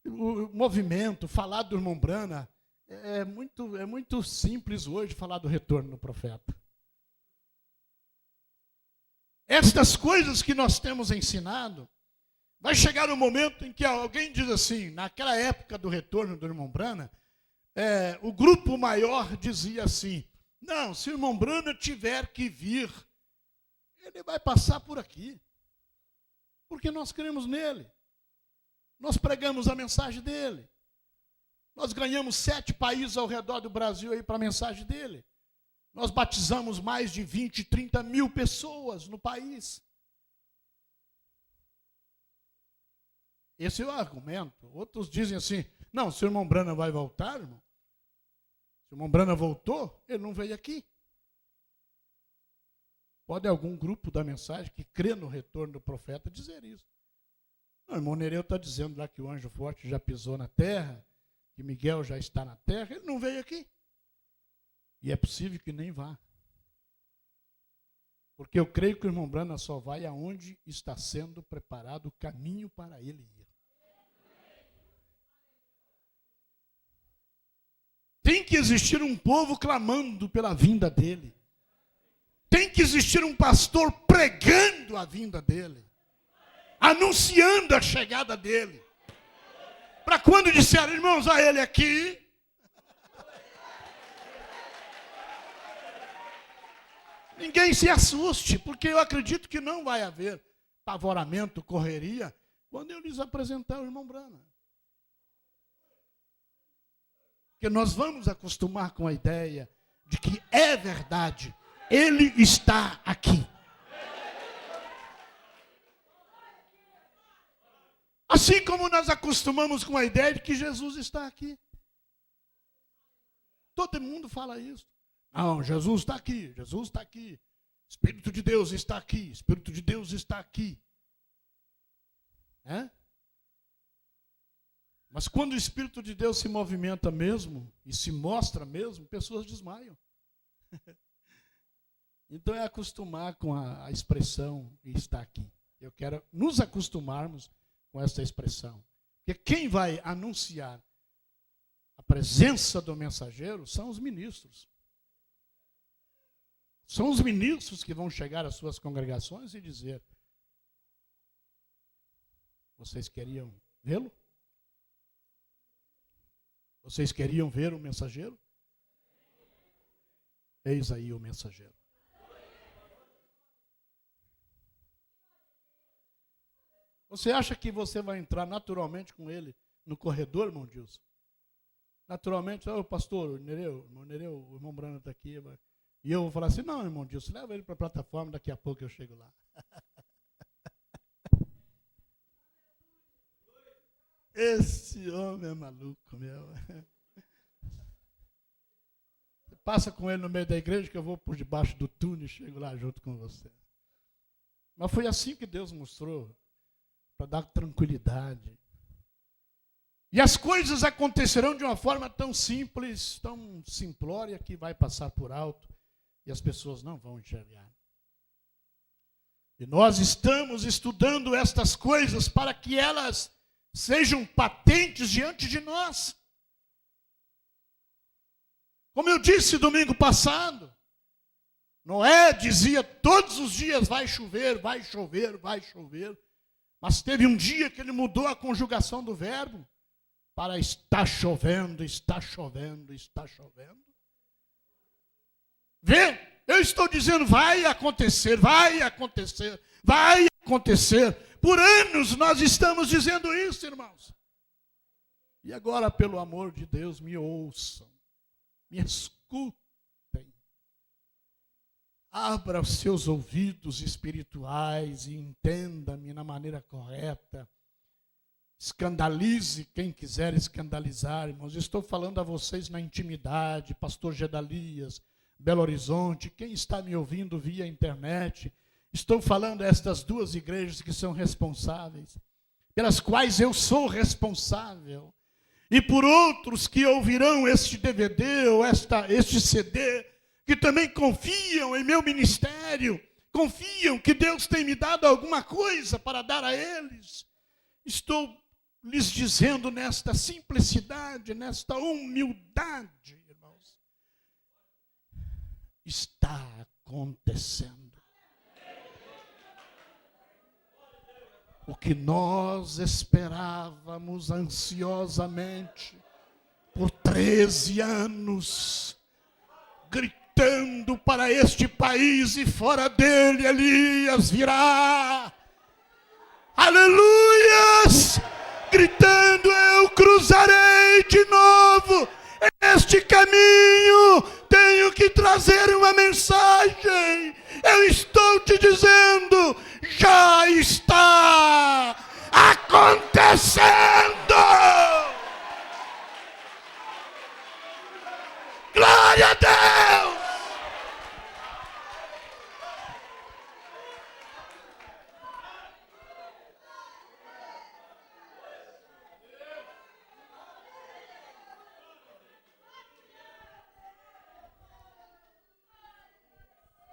o movimento, falar do irmão Brana, é muito simples hoje falar do retorno do profeta. Estas coisas que nós temos ensinado, vai chegar um momento em que alguém diz assim, naquela época do retorno do irmão Brana, o grupo maior dizia assim, não, se o irmão Brana tiver que vir, ele vai passar por aqui, porque nós cremos nele. Nós pregamos a mensagem dele. Nós ganhamos 7 países ao redor do Brasil aí para a mensagem dele. Nós batizamos mais de 20, 30 mil pessoas no país. Esse é o argumento. Outros dizem assim, não, se o irmão Branham vai voltar, irmão. Se o irmão Branham voltou, ele não veio aqui. Pode algum grupo da mensagem que crê no retorno do profeta dizer isso. Não, o irmão Nereu está dizendo lá que o anjo forte já pisou na terra, que Miguel já está na terra, ele não veio aqui. E é possível que nem vá. Porque eu creio que o irmão Branham só vai aonde está sendo preparado o caminho para ele ir. Tem que existir um povo clamando pela vinda dele. Tem que existir um pastor pregando a vinda dele. Anunciando a chegada dele. Para quando disser, irmãos, a ele aqui. Ninguém se assuste, porque eu acredito que não vai haver pavoramento, correria, quando eu lhes apresentar o irmão Branham. Porque nós vamos acostumar com a ideia de que é verdade, ele está aqui. Assim como nós acostumamos com a ideia de que Jesus está aqui. Todo mundo fala isso. Não, Jesus está aqui, Jesus está aqui. Espírito de Deus está aqui, Espírito de Deus está aqui. É? Mas quando o Espírito de Deus se movimenta mesmo, e se mostra mesmo, pessoas desmaiam. Então é acostumar com a expressão está aqui. Eu quero nos acostumarmos com essa expressão. Porque quem vai anunciar a presença do mensageiro são os ministros. São os ministros que vão chegar às suas congregações e dizer, vocês queriam vê-lo? Vocês queriam ver o mensageiro? Eis aí o mensageiro. Você acha que você vai entrar naturalmente com ele no corredor, irmão Dilson? Naturalmente, o pastor, o Nereu, o irmão Branham está aqui. E eu vou falar assim, não, irmão Dilson, leva ele para a plataforma, daqui a pouco eu chego lá. Esse homem é maluco, meu. Você passa com ele no meio da igreja que eu vou por debaixo do túnel e chego lá junto com você. Mas foi assim que Deus mostrou, para dar tranquilidade. E as coisas acontecerão de uma forma tão simples, tão simplória, que vai passar por alto e as pessoas não vão enxergar. E nós estamos estudando estas coisas para que elas sejam patentes diante de nós. Como eu disse domingo passado, Noé dizia todos os dias vai chover, vai chover, vai chover. Mas teve um dia que ele mudou a conjugação do verbo para está chovendo, está chovendo, está chovendo. Vê, eu estou dizendo vai acontecer, vai acontecer, vai acontecer. Por anos nós estamos dizendo isso, irmãos. E agora, pelo amor de Deus, me ouçam, me escutem. Abra os seus ouvidos espirituais e entenda-me na maneira correta. Escandalize quem quiser escandalizar, irmãos. Estou falando a vocês na intimidade, pastor Gedalias, Belo Horizonte, quem está me ouvindo via internet. Estou falando a estas duas igrejas que são responsáveis, pelas quais eu sou responsável. E por outros que ouvirão este DVD ou este CD, que também confiam em meu ministério, confiam que Deus tem me dado alguma coisa para dar a eles. Estou lhes dizendo nesta simplicidade, nesta humildade, irmãos, está acontecendo. O que nós esperávamos ansiosamente por 13 anos, gritando para este país e fora dele, Elias virá. Aleluias! gritando: eu cruzarei de novo este caminho, tenho que trazer uma mensagem. Eu estou te dizendo, já está acontecendo. Glória a Deus!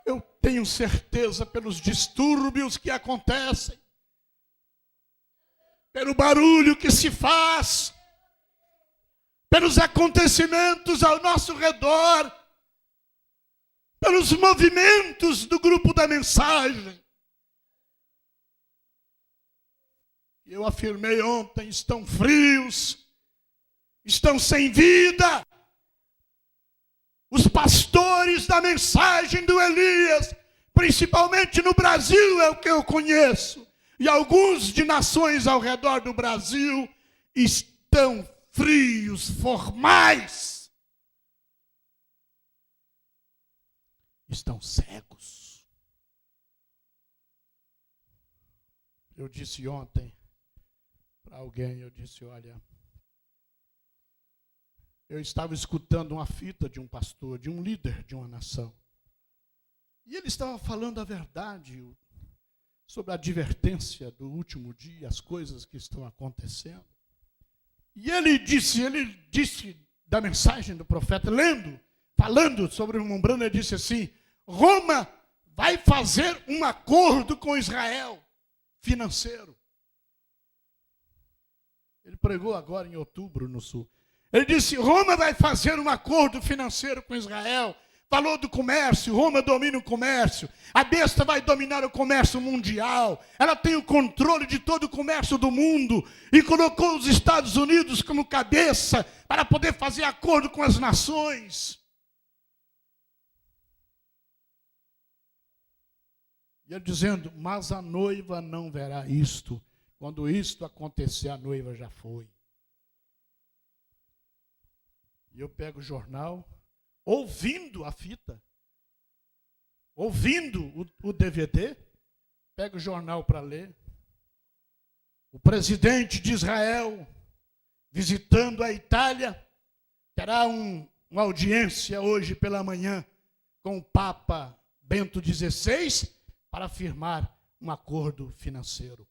Eu tenho certeza, pelos distúrbios que acontecem, pelo barulho que se faz, pelos acontecimentos ao nosso redor, pelos movimentos do grupo da mensagem. Eu afirmei ontem, estão frios, estão sem vida. Os pastores da mensagem do Elias, principalmente no Brasil, é o que eu conheço, e alguns de nações ao redor do Brasil, estão frios, formais. Estão cegos. Eu disse ontem para alguém, eu disse, olha, eu estava escutando uma fita de um pastor, de um líder de uma nação. E ele estava falando a verdade sobre a advertência do último dia, as coisas que estão acontecendo. E ele disse da mensagem do profeta, falando sobre o irmão Branham, ele disse assim: Roma vai fazer um acordo com Israel financeiro. Ele pregou agora em outubro no sul. Ele disse, Roma vai fazer um acordo financeiro com Israel. Falou do comércio, Roma domina o comércio. A besta vai dominar o comércio mundial. Ela tem o controle de todo o comércio do mundo. E colocou os Estados Unidos como cabeça para poder fazer acordo com as nações. E ele dizendo, mas a noiva não verá isto. Quando isto acontecer, a noiva já foi. E eu pego o jornal, ouvindo a fita, ouvindo o DVD, pego o jornal para ler. O presidente de Israel, visitando a Itália, terá uma audiência hoje pela manhã com o Papa Bento XVI para firmar um acordo financeiro.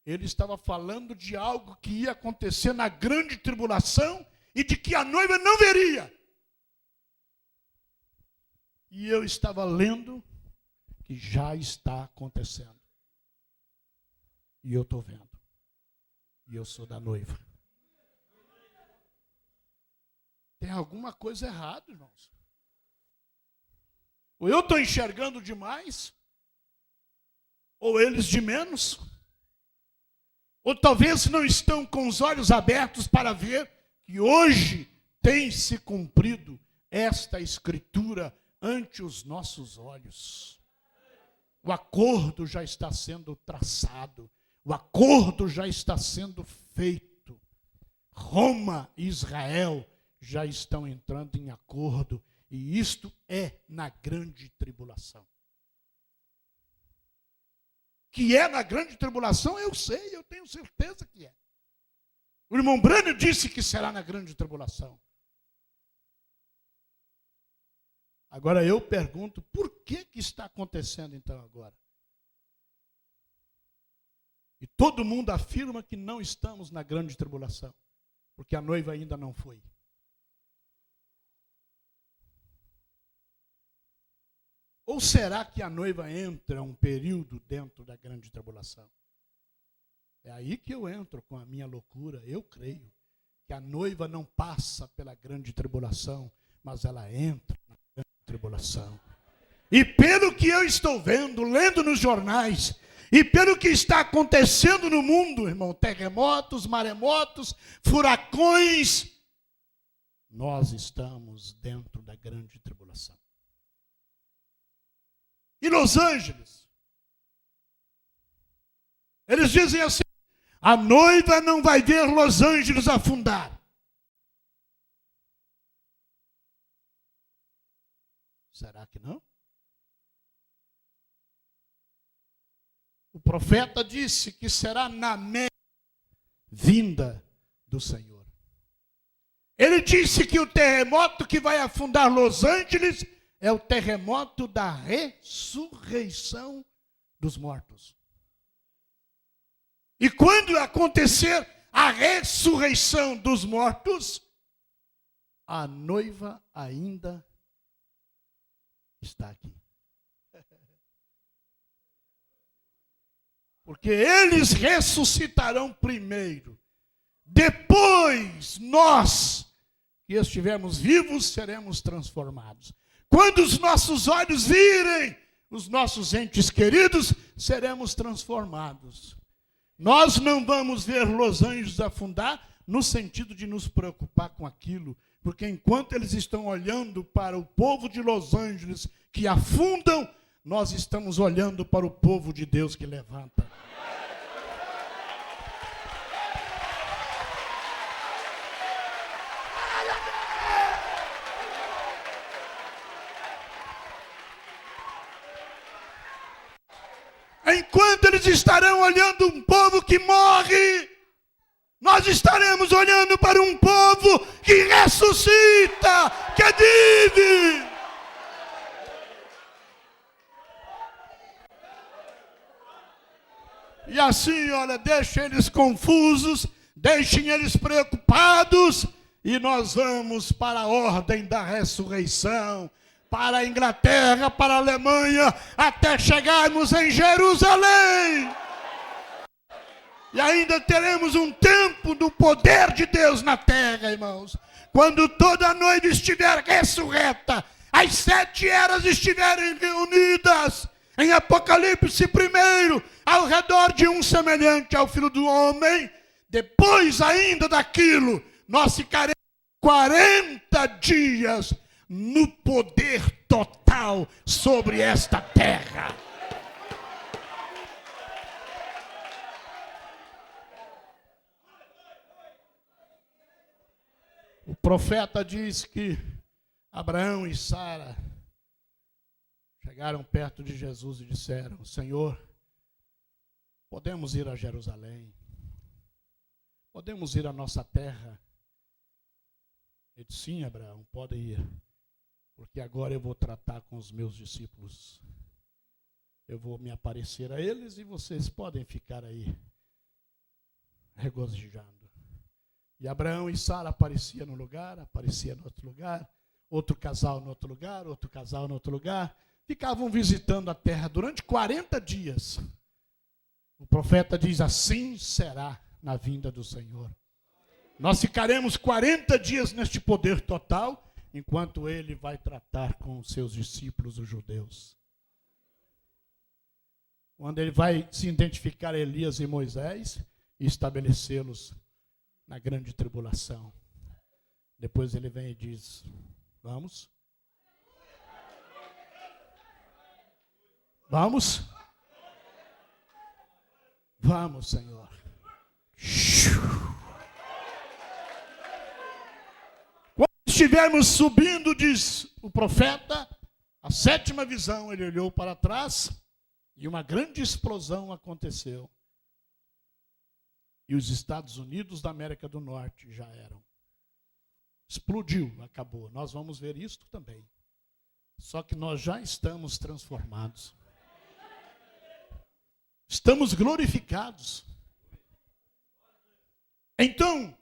Ele estava falando de algo que ia acontecer na grande tribulação e de que a noiva não veria. E eu estava lendo que já está acontecendo. E eu estou vendo. E eu sou da noiva. Tem alguma coisa errada, irmãos. Ou eu estou enxergando demais, ou eles de menos. Ou talvez não estão com os olhos abertos para ver que hoje tem se cumprido esta escritura ante os nossos olhos. O acordo já está sendo traçado, o acordo já está sendo feito. Roma e Israel já estão entrando em acordo, e isto é na grande tribulação. Que é na grande tribulação, eu sei, eu tenho certeza que é. O irmão Branham disse que será na grande tribulação. Agora eu pergunto, por que está acontecendo então agora? E todo mundo afirma que não estamos na grande tribulação, porque a noiva ainda não foi. Ou será que a noiva entra um período dentro da grande tribulação? É aí que eu entro com a minha loucura. Eu creio que a noiva não passa pela grande tribulação, mas ela entra na grande tribulação. E pelo que eu estou vendo, lendo nos jornais, e pelo que está acontecendo no mundo, irmão, terremotos, maremotos, furacões, nós estamos dentro da grande tribulação. E Los Angeles, Eles dizem assim: a noiva não vai ver Los Angeles afundar. Será que não? O profeta disse que será na vinda do Senhor. Ele disse que o terremoto que vai afundar Los Angeles é o terremoto da ressurreição dos mortos. E quando acontecer a ressurreição dos mortos, a noiva ainda está aqui. Porque eles ressuscitarão primeiro. Depois, nós, que estivermos vivos, seremos transformados. Quando os nossos olhos virem os nossos entes queridos, seremos transformados. Nós não vamos ver Los Angeles afundar no sentido de nos preocupar com aquilo, porque enquanto eles estão olhando para o povo de Los Angeles que afundam, nós estamos olhando para o povo de Deus que levanta. Enquanto eles estarão olhando um povo que morre, nós estaremos olhando para um povo que ressuscita, que vive. E assim, olha, deixem eles confusos, deixem eles preocupados, e nós vamos para a ordem da ressurreição, para a Inglaterra, para a Alemanha, até chegarmos em Jerusalém. E ainda teremos um tempo do poder de Deus na terra, irmãos. Quando toda a noiva estiver ressurreta, as 7 eras estiverem reunidas, em Apocalipse 1, ao redor de um semelhante ao Filho do Homem, depois ainda daquilo, nós ficaremos 40 dias no poder total sobre esta terra. O profeta diz que Abraão e Sara chegaram perto de Jesus e disseram: Senhor, podemos ir a Jerusalém? Podemos ir à nossa terra? Ele disse: sim, Abraão, pode ir. Porque agora eu vou tratar com os meus discípulos. Eu vou me aparecer a eles e vocês podem ficar aí regozijando. E Abraão e Sara apareciam no lugar, aparecia no outro lugar, outro casal no outro lugar, outro casal no outro lugar. Ficavam visitando a terra durante 40 dias. O profeta diz: assim será na vinda do Senhor. Nós ficaremos 40 dias neste poder total, enquanto ele vai tratar com os seus discípulos, os judeus. Quando ele vai se identificar a Elias e Moisés e estabelecê-los na grande tribulação. Depois ele vem e diz: vamos? Vamos? Vamos, Senhor. Quando estivermos subindo, diz o profeta, a 7ª visão, ele olhou para trás e uma grande explosão aconteceu. E os Estados Unidos da América do Norte já eram. Explodiu, acabou. Nós vamos ver isto também. Só que nós já estamos transformados. Estamos glorificados. Então,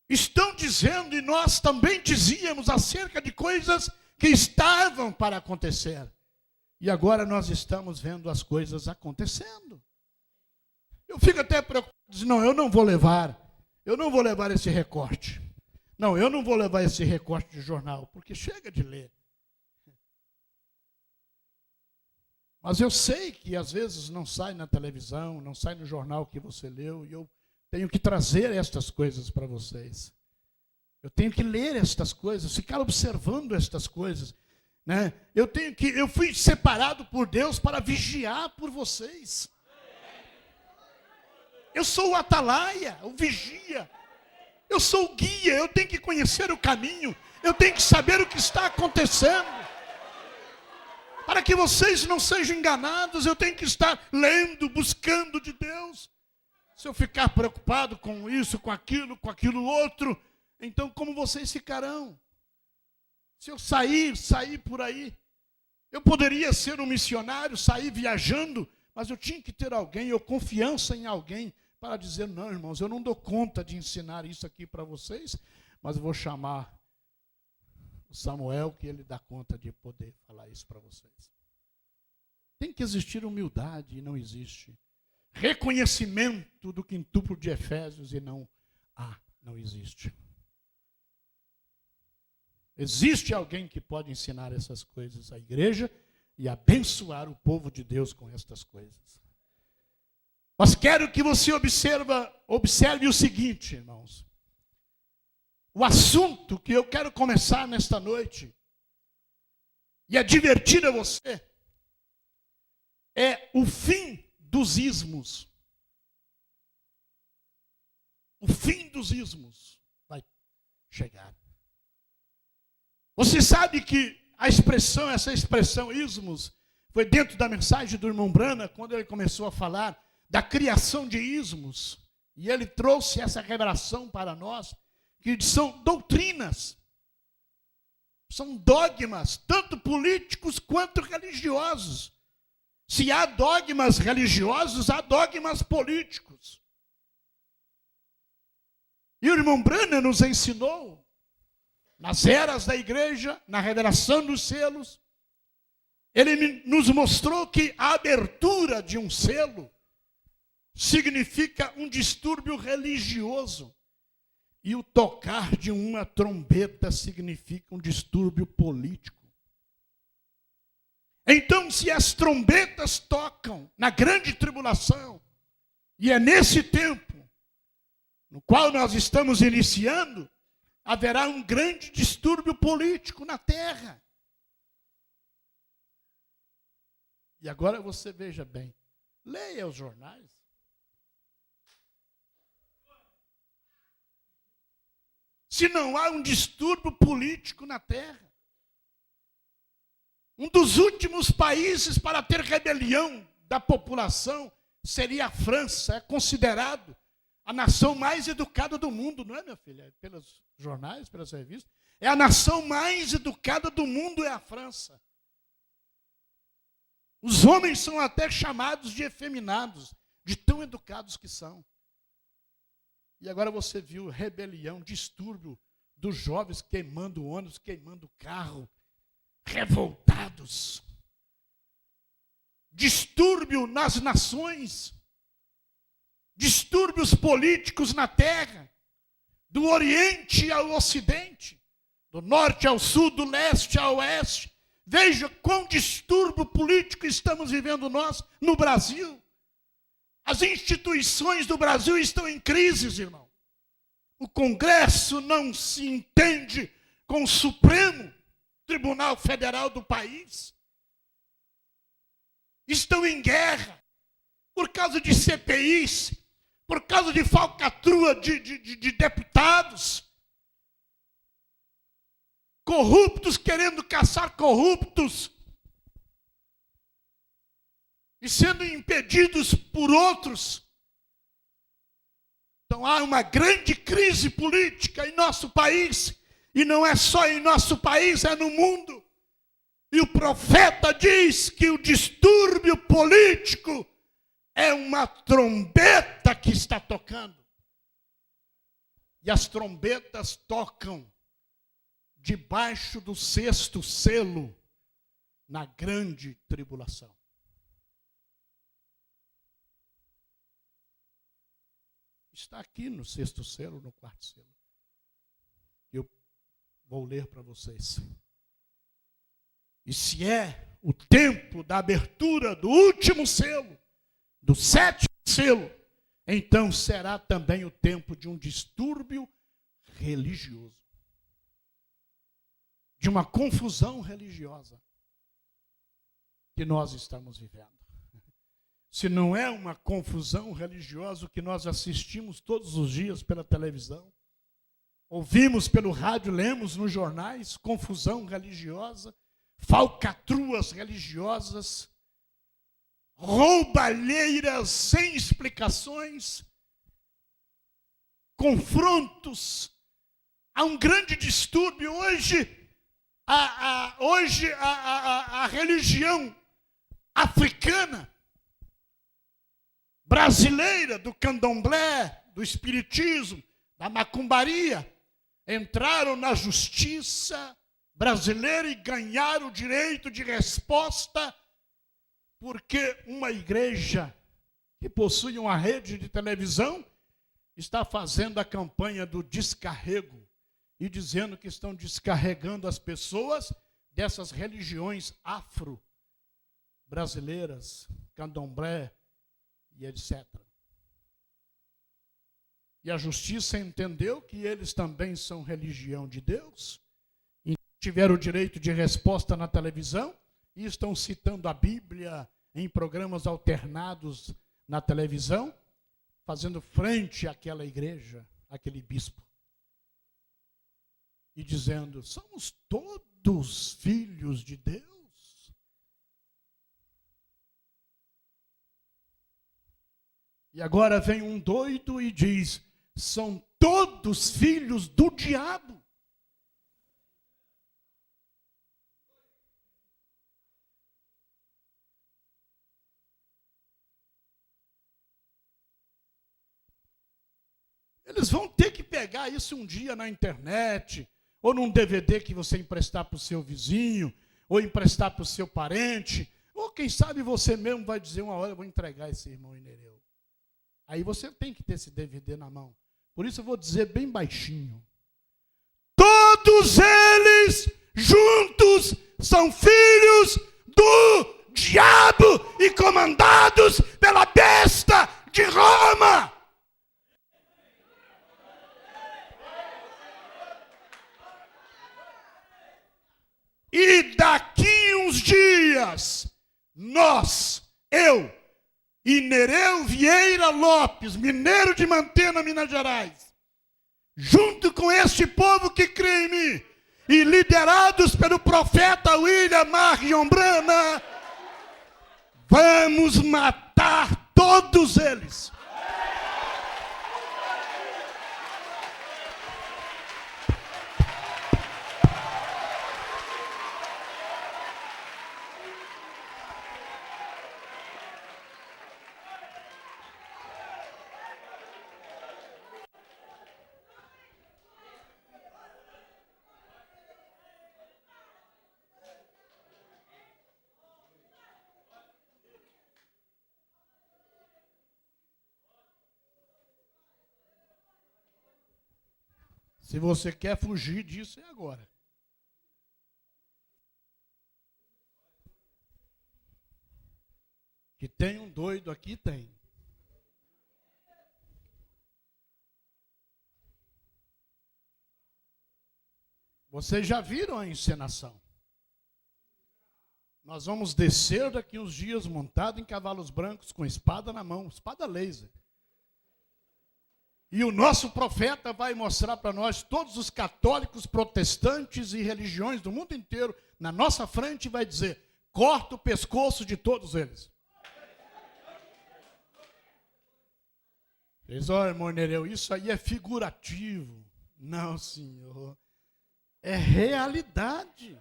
estão dizendo, e nós também dizíamos acerca de coisas que estavam para acontecer. E agora nós estamos vendo as coisas acontecendo. Eu fico até preocupado, não, eu não vou levar esse recorte. Não, eu não vou levar esse recorte de jornal, porque chega de ler. Mas eu sei que às vezes não sai na televisão, não sai no jornal que você leu, e eu tenho que trazer estas coisas para vocês. Eu tenho que ler estas coisas, ficar observando estas coisas. né? Eu fui separado por Deus para vigiar por vocês. Eu sou o atalaia, o vigia. Eu sou o guia, eu tenho que conhecer o caminho. Eu tenho que saber o que está acontecendo. Para que vocês não sejam enganados, eu tenho que estar lendo, buscando de Deus. Se eu ficar preocupado com isso, com aquilo outro, então como vocês ficarão? Se eu sair por aí, eu poderia ser um missionário, sair viajando, mas eu tinha que ter alguém, confiança em alguém, para dizer, não, irmãos, eu não dou conta de ensinar isso aqui para vocês, mas eu vou chamar o Samuel, que ele dá conta de poder falar isso para vocês. Tem que existir humildade, e não existe. Reconhecimento do quintuplo de Efésios, e não existe. Existe alguém que pode ensinar essas coisas à igreja e abençoar o povo de Deus com estas coisas. Mas quero que você observe o seguinte, irmãos. O assunto que eu quero começar nesta noite e advertir a você é o fim dos ismos. O fim dos ismos vai chegar. Você sabe que essa expressão ismos foi dentro da mensagem do irmão Brana, quando ele começou a falar da criação de ismos, e ele trouxe essa revelação para nós, que são doutrinas, são dogmas, tanto políticos quanto religiosos. Se há dogmas religiosos, há dogmas políticos. E o irmão Branham nos ensinou, nas eras da igreja, na revelação dos selos, ele nos mostrou que a abertura de um selo significa um distúrbio religioso. E o tocar de uma trombeta significa um distúrbio político. Então, se as trombetas tocam na grande tribulação, e é nesse tempo no qual nós estamos iniciando, haverá um grande distúrbio político na terra. E agora você veja bem, leia os jornais. Se não há um distúrbio político na terra. Um dos últimos países para ter rebelião da população seria a França. É considerado a nação mais educada do mundo, não é, minha filha? Pelos jornais, pelas revistas. É a nação mais educada do mundo, é a França. Os homens são até chamados de efeminados, de tão educados que são. E agora você viu rebelião, distúrbio dos jovens queimando ônibus, queimando carro, revoltados. Distúrbio nas nações, distúrbios políticos na terra, do Oriente ao Ocidente, do Norte ao Sul, do Leste ao Oeste. Veja quão distúrbio político estamos vivendo nós no Brasil. As instituições do Brasil estão em crise, irmão. O Congresso não se entende com o Supremo Tribunal Federal do país. Estão em guerra por causa de CPIs, por causa de falcatrua de deputados, corruptos querendo caçar corruptos e sendo impedidos por outros. Então há uma grande crise política em nosso país, e não é só em nosso país, é no mundo. E o profeta diz que o distúrbio político é uma trombeta que está tocando. E as trombetas tocam debaixo do 6º selo, na grande tribulação. Está aqui no 6º selo, no 4º selo. Eu vou ler para vocês. E se é o tempo da abertura do último selo, do 7º selo, então será também o tempo de um distúrbio religioso. de uma confusão religiosa que nós estamos vivendo. Se não é uma confusão religiosa o que nós assistimos todos os dias pela televisão, ouvimos pelo rádio, lemos nos jornais, confusão religiosa, falcatruas religiosas, roubalheiras sem explicações, confrontos. Há um grande distúrbio. Hoje a religião africana, brasileira, do candomblé, do espiritismo, da macumbaria, entraram na justiça brasileira e ganharam o direito de resposta, porque uma igreja que possui uma rede de televisão está fazendo a campanha do descarrego e dizendo que estão descarregando as pessoas dessas religiões afro-brasileiras, candomblé e etc. E a justiça entendeu que eles também são religião de Deus, e tiveram o direito de resposta na televisão, e estão citando a Bíblia em programas alternados na televisão, fazendo frente àquela igreja, àquele bispo. E dizendo, somos todos filhos de Deus. E agora vem um doido e diz, são todos filhos do diabo. Eles vão ter que pegar isso um dia na internet, ou num DVD que você emprestar para o seu vizinho, ou emprestar para o seu parente, ou quem sabe você mesmo vai dizer uma hora, eu vou entregar esse irmão Inereu. Aí você tem que ter esse DVD na mão. Por isso eu vou dizer bem baixinho. Todos eles juntos são filhos do diabo e comandados pela besta de Roma. E daqui uns dias, eu, Inereu Vieira Lopes, mineiro de Mantena, Minas Gerais, junto com este povo que crê em mim, e liderados pelo profeta William Marion Brana, vamos matar todos eles. Se você quer fugir disso, é agora. Que tem um doido aqui, tem. Vocês já viram a encenação? Nós vamos descer daqui uns dias montado em cavalos brancos, com espada na mão, espada laser. E o nosso profeta vai mostrar para nós, todos os católicos, protestantes e religiões do mundo inteiro, na nossa frente, vai dizer, corta o pescoço de todos eles. Diz, olha, irmão Nereu, isso aí é figurativo. Não, senhor. É realidade.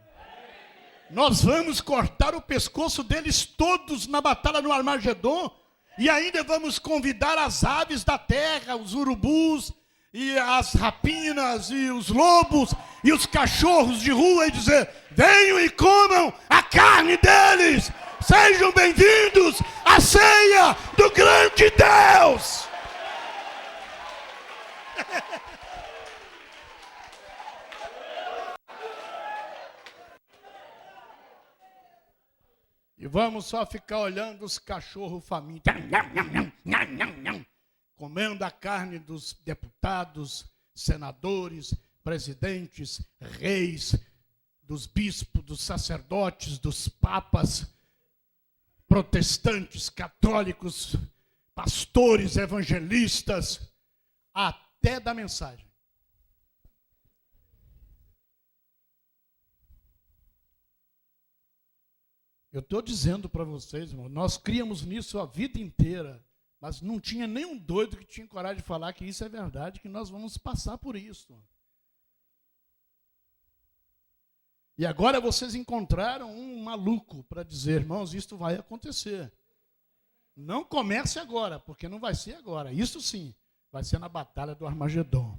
Nós vamos cortar o pescoço deles todos na batalha no Armagedon. E ainda vamos convidar as aves da terra, os urubus, e as rapinas, e os lobos, e os cachorros de rua, e dizer, venham e comam a carne deles. Sejam bem-vindos à ceia do grande Deus. E vamos só ficar olhando os cachorros famintos, comendo a carne dos deputados, senadores, presidentes, reis, dos bispos, dos sacerdotes, dos papas, protestantes, católicos, pastores, evangelistas, até da mensagem. Eu estou dizendo para vocês, irmão, nós criamos nisso a vida inteira, mas não tinha nenhum doido que tinha coragem de falar que isso é verdade, que nós vamos passar por isso. E agora vocês encontraram um maluco para dizer, irmãos, isto vai acontecer. Não comece agora, porque não vai ser agora. Isso sim, vai ser na batalha do Armagedon.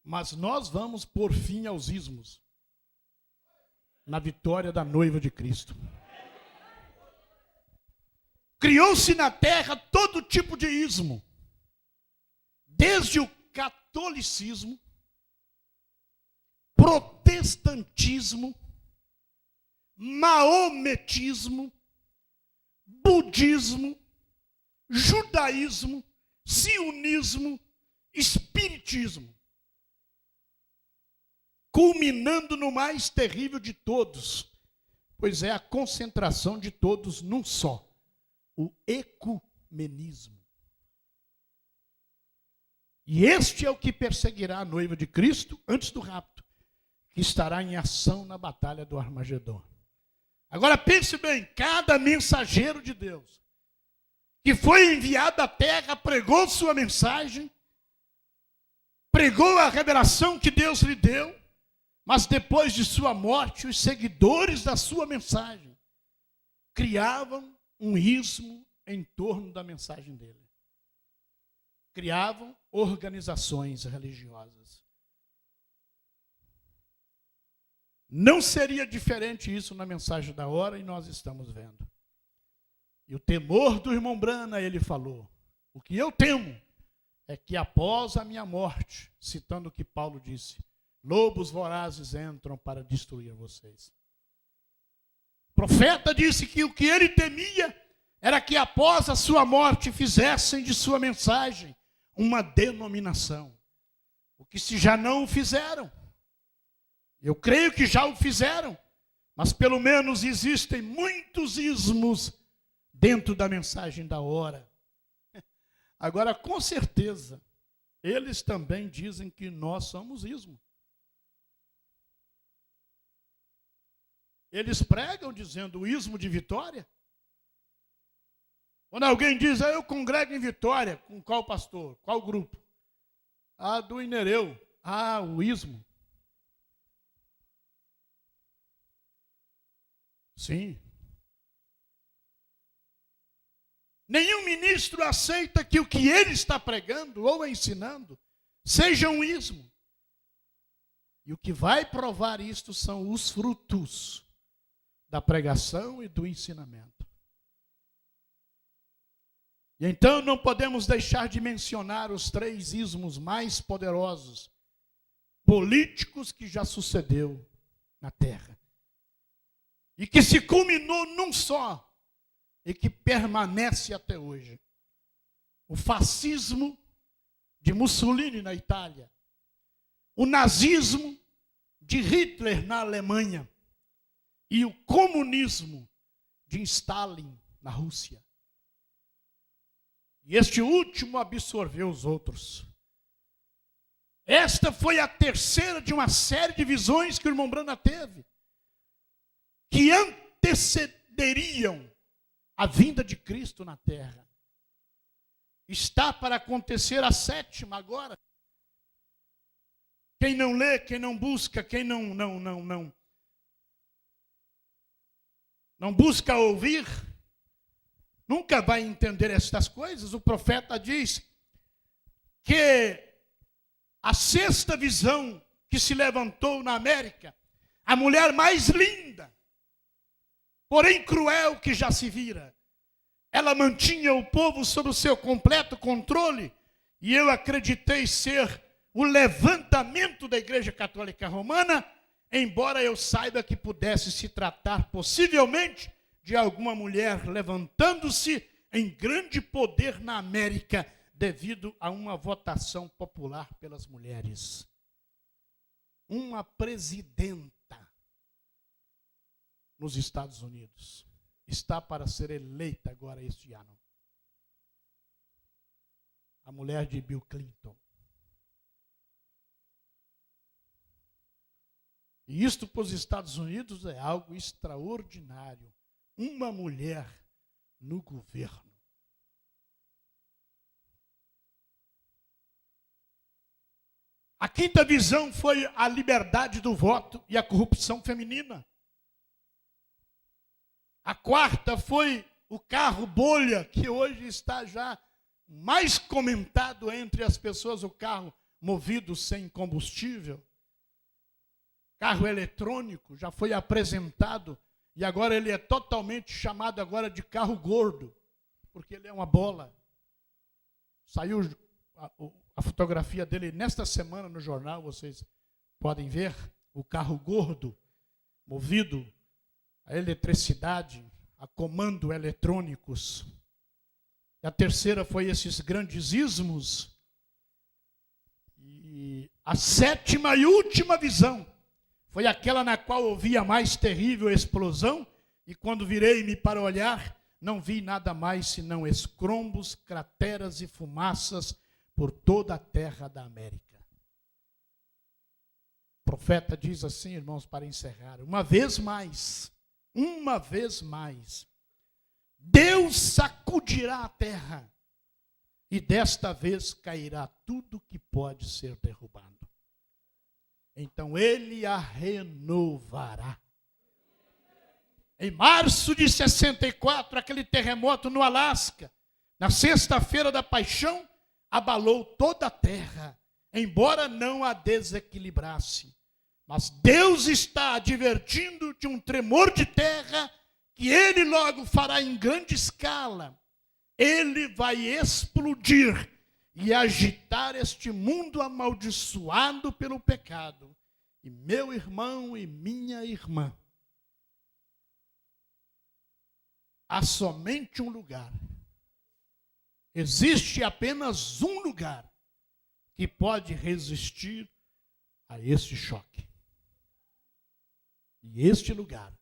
Mas nós vamos pôr fim aos ismos na vitória da noiva de Cristo. Criou-se na terra todo tipo de ismo, desde o catolicismo, protestantismo, maometismo, budismo, judaísmo, sionismo, espiritismo, culminando no mais terrível de todos, pois é a concentração de todos num só, o ecumenismo. E este é o que perseguirá a noiva de Cristo antes do rapto, que estará em ação na batalha do Armagedon. Agora pense bem, cada mensageiro de Deus que foi enviado à terra pregou sua mensagem, pregou a revelação que Deus lhe deu, mas depois de sua morte, os seguidores da sua mensagem criavam um ismo em torno da mensagem dele. Criavam organizações religiosas. Não seria diferente isso na mensagem da hora, e nós estamos vendo. E o temor do irmão Brana, ele falou, o que eu temo é que após a minha morte, citando o que Paulo disse, lobos vorazes entram para destruir vocês. O profeta disse que o que ele temia era que após a sua morte fizessem de sua mensagem uma denominação. O que se já não o fizeram. Eu creio que já o fizeram, mas pelo menos existem muitos ismos dentro da mensagem da hora. Agora, com certeza, eles também dizem que nós somos ismo. Eles pregam dizendo o ismo de Vitória. Quando alguém diz, eu congrego em Vitória, com qual pastor? Qual grupo? Ah, do Inereu. Ah, o ismo. Sim. Nenhum ministro aceita que o que ele está pregando ou ensinando seja um ismo. E o que vai provar isto são os frutos da pregação e do ensinamento. E então não podemos deixar de mencionar os 3 ismos mais poderosos, políticos que já sucedeu na terra. E que se culminou num só, e que permanece até hoje. O fascismo de Mussolini na Itália, o nazismo de Hitler na Alemanha e o comunismo de Stalin na Rússia. E este último absorveu os outros. Esta foi a terceira de uma série de visões que o irmão Brana teve, que antecederiam a vinda de Cristo na terra. Está para acontecer a 7ª agora. Quem não lê, quem não busca, quem não busca ouvir, nunca vai entender estas coisas. O profeta diz que a 6ª visão que se levantou na América, a mulher mais linda, porém cruel que já se vira, ela mantinha o povo sob o seu completo controle, e eu acreditei ser o levantamento da Igreja Católica Romana, embora eu saiba que pudesse se tratar possivelmente de alguma mulher levantando-se em grande poder na América, devido a uma votação popular pelas mulheres. uma presidenta nos Estados Unidos. Está para ser eleita agora este ano. A mulher de Bill Clinton. E isto para os Estados Unidos é algo extraordinário. Uma mulher no governo. A quinta visão foi a liberdade do voto e a corrupção feminina. A quarta foi o carro bolha, que hoje está já mais comentado entre as pessoas, o carro movido sem combustível. Carro eletrônico, já foi apresentado e agora ele é totalmente chamado agora de carro gordo, porque ele é uma bola. Saiu a fotografia dele nesta semana no jornal, vocês podem ver, o carro gordo, movido a eletricidade, a comando eletrônicos. E a terceira foi esses grandes ismos. E a sétima e última visão foi aquela na qual eu vi a mais terrível explosão, e quando virei-me para olhar, não vi nada mais senão escrombos, crateras e fumaças por toda a terra da América. O profeta diz assim, irmãos, para encerrar, uma vez mais, Deus sacudirá a terra, e desta vez cairá tudo que pode ser derrubado. Então ele a renovará. Em março de 64, aquele terremoto no Alasca, na sexta-feira da paixão, abalou toda a terra, embora não a desequilibrasse. Mas Deus está advertindo de um tremor de terra que ele logo fará em grande escala. Ele vai explodir e agitar este mundo amaldiçoado pelo pecado. E meu irmão e minha irmã, há somente um lugar. Existe apenas um lugar que pode resistir a este choque. E este lugar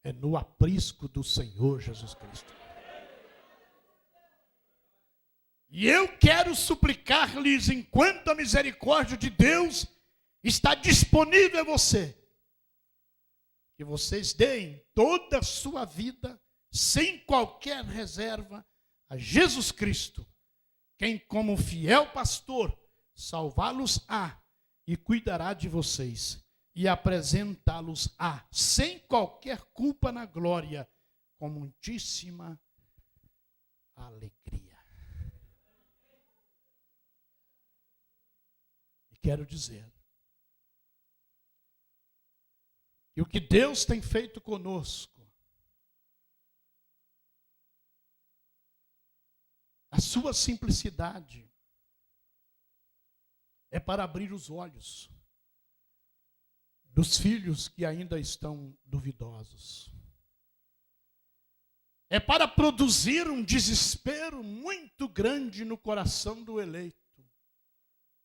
é no aprisco do Senhor Jesus Cristo. E eu quero suplicar-lhes, enquanto a misericórdia de Deus está disponível a você, que vocês deem toda a sua vida, sem qualquer reserva, a Jesus Cristo, quem como fiel pastor salvá-los-á e cuidará de vocês e apresentá-los-á sem qualquer culpa na glória, com muitíssima alegria. E quero dizer que o que Deus tem feito conosco, a sua simplicidade, é para abrir os olhos dos filhos que ainda estão duvidosos. É para produzir um desespero muito grande no coração do eleito,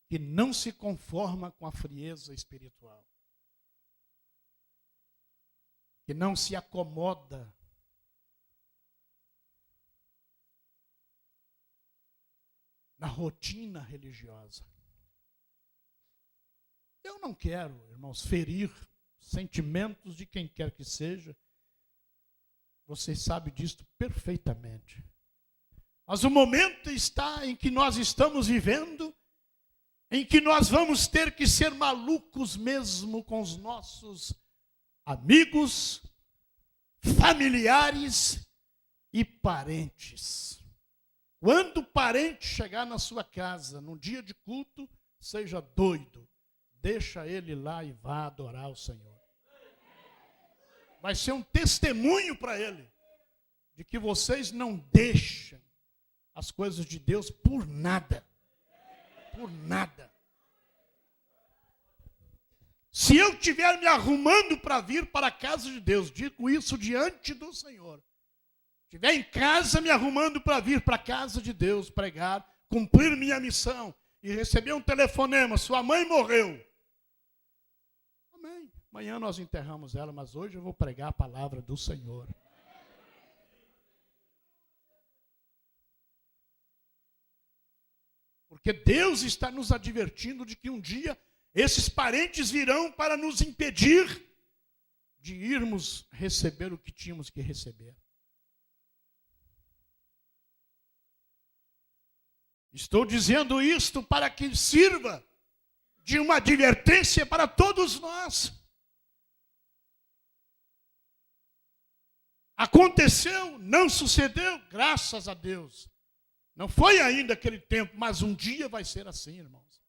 que não se conforma com a frieza espiritual, que não se acomoda na rotina religiosa. Eu não quero, irmãos, ferir sentimentos de quem quer que seja. Vocês sabem disso perfeitamente. Mas o momento está em que nós estamos vivendo, em que nós vamos ter que ser malucos mesmo com os nossos amigos, familiares e parentes. Quando o parente chegar na sua casa, num dia de culto, seja doido. Deixa ele lá e vá adorar o Senhor. Vai ser um testemunho para ele, de que vocês não deixam as coisas de Deus por nada. Por nada. Se eu estiver me arrumando para vir para a casa de Deus, digo isso diante do Senhor. Estiver em casa me arrumando para vir para a casa de Deus pregar, cumprir minha missão, e receber um telefonema, sua mãe morreu. mãe. Amanhã nós enterramos ela, mas hoje eu vou pregar a palavra do Senhor. Porque Deus está nos advertindo de que um dia esses parentes virão para nos impedir de irmos receber o que tínhamos que receber. Estou dizendo isto para que sirva de uma advertência para todos nós. Aconteceu, não sucedeu, graças a Deus. Não foi ainda aquele tempo, mas um dia vai ser assim, irmãos.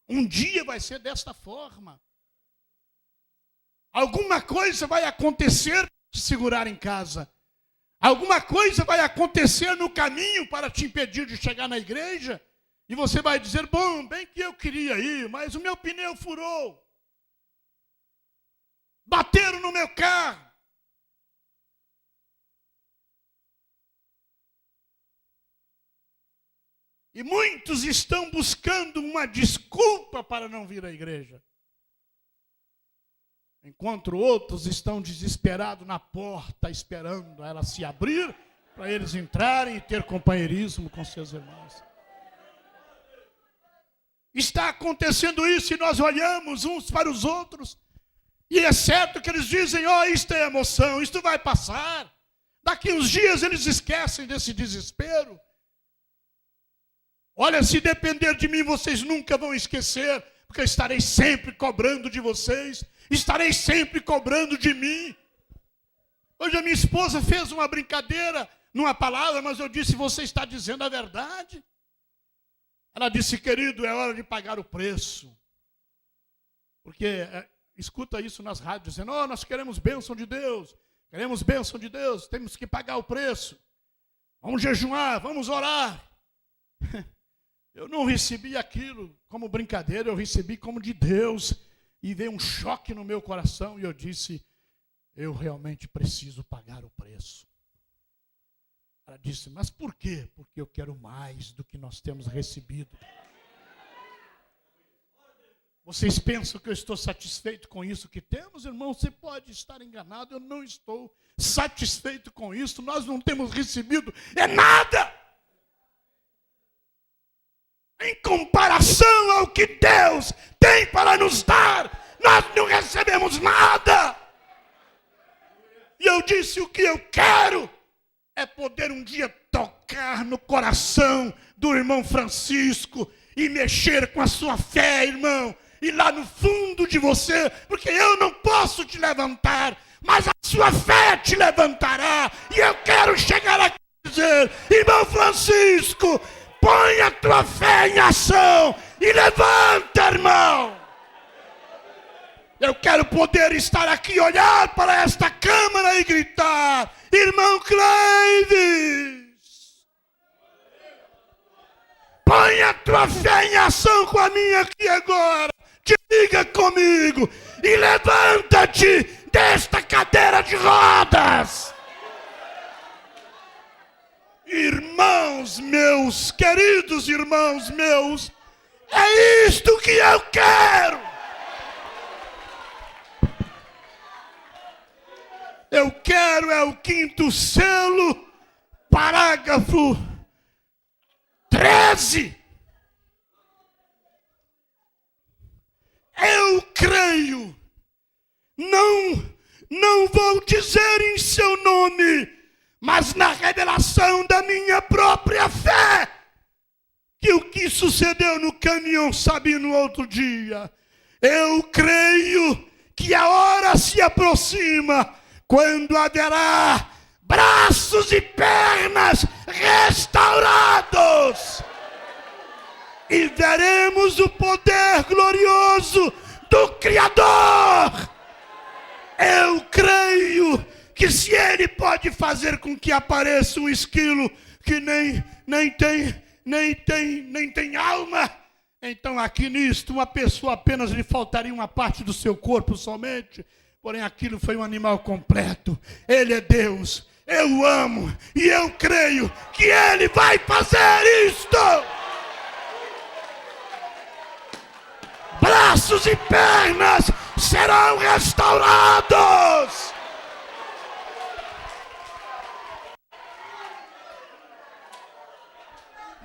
Um dia vai ser desta forma. Alguma coisa vai acontecer para te segurar em casa. Alguma coisa vai acontecer no caminho para te impedir de chegar na igreja. E você vai dizer, bom, bem que eu queria ir, mas o meu pneu furou. Bateram no meu carro. E muitos estão buscando uma desculpa para não vir à igreja. Enquanto outros estão desesperados na porta, esperando ela se abrir, para eles entrarem e ter companheirismo com seus irmãos. Está acontecendo isso e nós olhamos uns para os outros. E é certo que eles dizem, isto é emoção, isto vai passar. Daqui uns dias eles esquecem desse desespero. Olha, se depender de mim, vocês nunca vão esquecer, porque eu estarei sempre cobrando de vocês, estarei sempre cobrando de mim. Hoje a minha esposa fez uma brincadeira numa palavra, mas eu disse, você está dizendo a verdade. Ela disse, querido, é hora de pagar o preço. Porque escuta isso nas rádios, dizendo, nós queremos bênção de Deus, temos que pagar o preço. Vamos jejuar, vamos orar. Eu não recebi aquilo como brincadeira, eu recebi como de Deus. E veio um choque no meu coração e eu disse, eu realmente preciso pagar o preço. Ela disse, mas por quê? Porque eu quero mais do que nós temos recebido. Vocês pensam que eu estou satisfeito com isso que temos? Irmão, você pode estar enganado, eu não estou satisfeito com isso. Nós não temos recebido nada. Em comparação ao que Deus tem para nos dar, nós não recebemos nada. E eu disse, o que eu quero é poder um dia tocar no coração do irmão Francisco e mexer com a sua fé, irmão. E lá no fundo de você, porque eu não posso te levantar, mas a sua fé te levantará. E eu quero chegar aqui e dizer, irmão Francisco, põe a tua fé em ação e levanta, irmão. Eu quero poder estar aqui, olhar para esta câmara e gritar, irmão Cleides, põe a tua fé em ação com a minha aqui agora. Te liga comigo e levanta-te desta cadeira de rodas. Irmãos meus, queridos irmãos meus, é isto que eu quero. Eu quero é o 5º selo, parágrafo 13. Eu creio, não vou dizer em seu nome, mas na revelação da minha própria fé, que o que sucedeu no caminhão Sabino no outro dia, eu creio que a hora se aproxima, quando haverá braços e pernas restaurados, e veremos o poder glorioso do Criador. Eu creio que se ele pode fazer com que apareça um esquilo que nem tem alma, então aqui nisto uma pessoa apenas lhe faltaria uma parte do seu corpo somente, porém aquilo foi um animal completo. Ele é Deus, eu o amo e eu creio que ele vai fazer isto. Braços e pernas serão restaurados.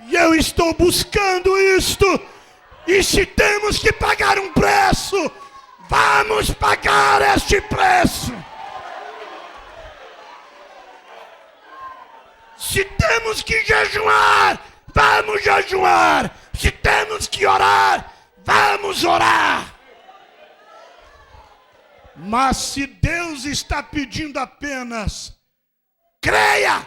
E eu estou buscando isto. E se temos que pagar um preço, vamos pagar este preço. Se temos que jejuar, vamos jejuar. Se temos que orar, vamos orar. Mas se Deus está pedindo apenas, creia.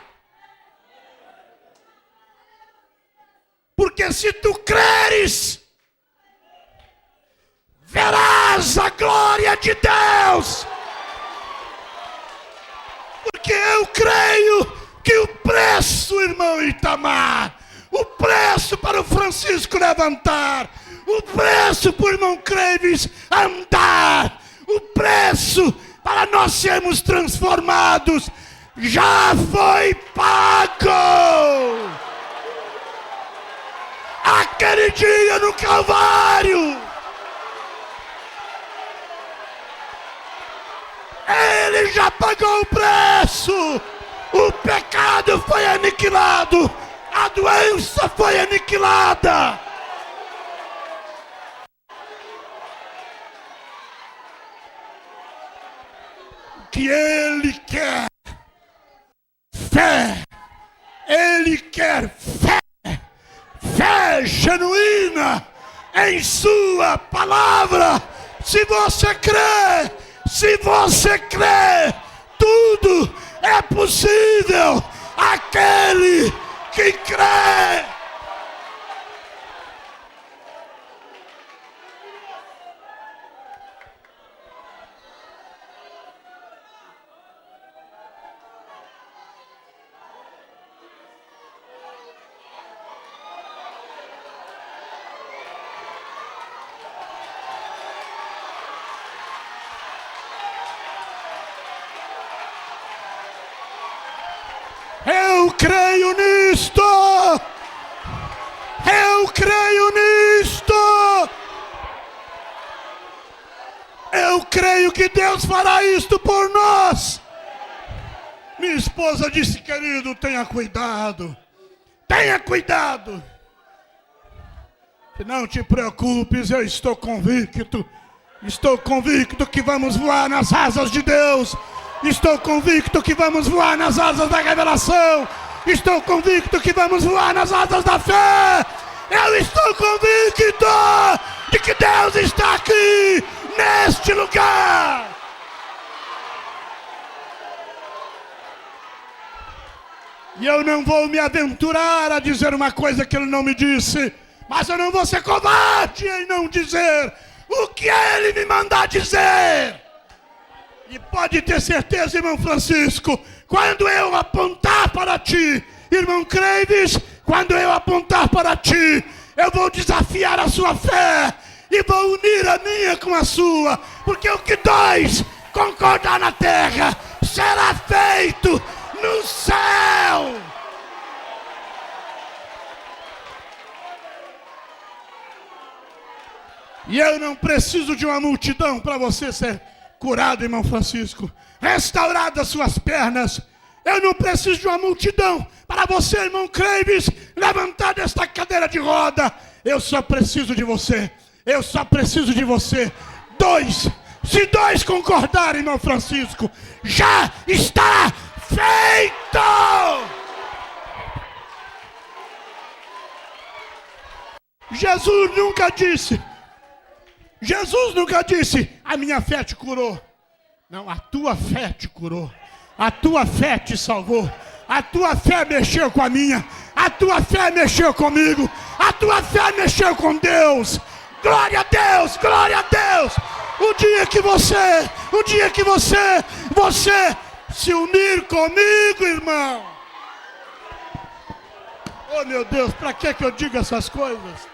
Porque se tu creres, verás a glória de Deus. Porque eu creio que o preço, irmão Itamar, o preço para o Francisco levantar, o preço para o irmão Cleves andar, o preço para nós sermos transformados, já foi pago. Aquele dia no Calvário, Ele já pagou o preço. O pecado foi aniquilado, a doença foi aniquilada. O que Ele quer, fé. Ele quer fé. Fé genuína em sua palavra. Se você crê, tudo é possível aquele que crê. Eu creio nisto! Eu creio nisto! Eu creio que Deus fará isto por nós! Minha esposa disse, querido, tenha cuidado! Tenha cuidado! Não te preocupes, eu estou convicto que vamos voar nas asas de Deus. Estou convicto que vamos voar nas asas da revelação. Estou convicto que vamos voar nas asas da fé. Eu estou convicto de que Deus está aqui, neste lugar. E eu não vou me aventurar a dizer uma coisa que Ele não me disse. Mas eu não vou ser covarde em não dizer o que Ele me mandar dizer. E pode ter certeza, irmão Francisco, quando eu apontar para ti, irmão Cleves, quando eu apontar para ti, eu vou desafiar a sua fé e vou unir a minha com a sua, porque o que dois concordar na terra será feito no céu. E eu não preciso de uma multidão para você ser curado, irmão Francisco. Restaurado as suas pernas. Eu não preciso de uma multidão para você, irmão Cleves, levantar desta cadeira de roda. Eu só preciso de você. Eu só preciso de você. Dois. Se dois concordarem, irmão Francisco, já está feito. Jesus nunca disse, a minha fé te curou. Não, a tua fé te curou. A tua fé te salvou. A tua fé mexeu com a minha. A tua fé mexeu comigo. A tua fé mexeu com Deus. Glória a Deus, glória a Deus. O dia que você se unir comigo, irmão. Oh, meu Deus, para que eu digo essas coisas?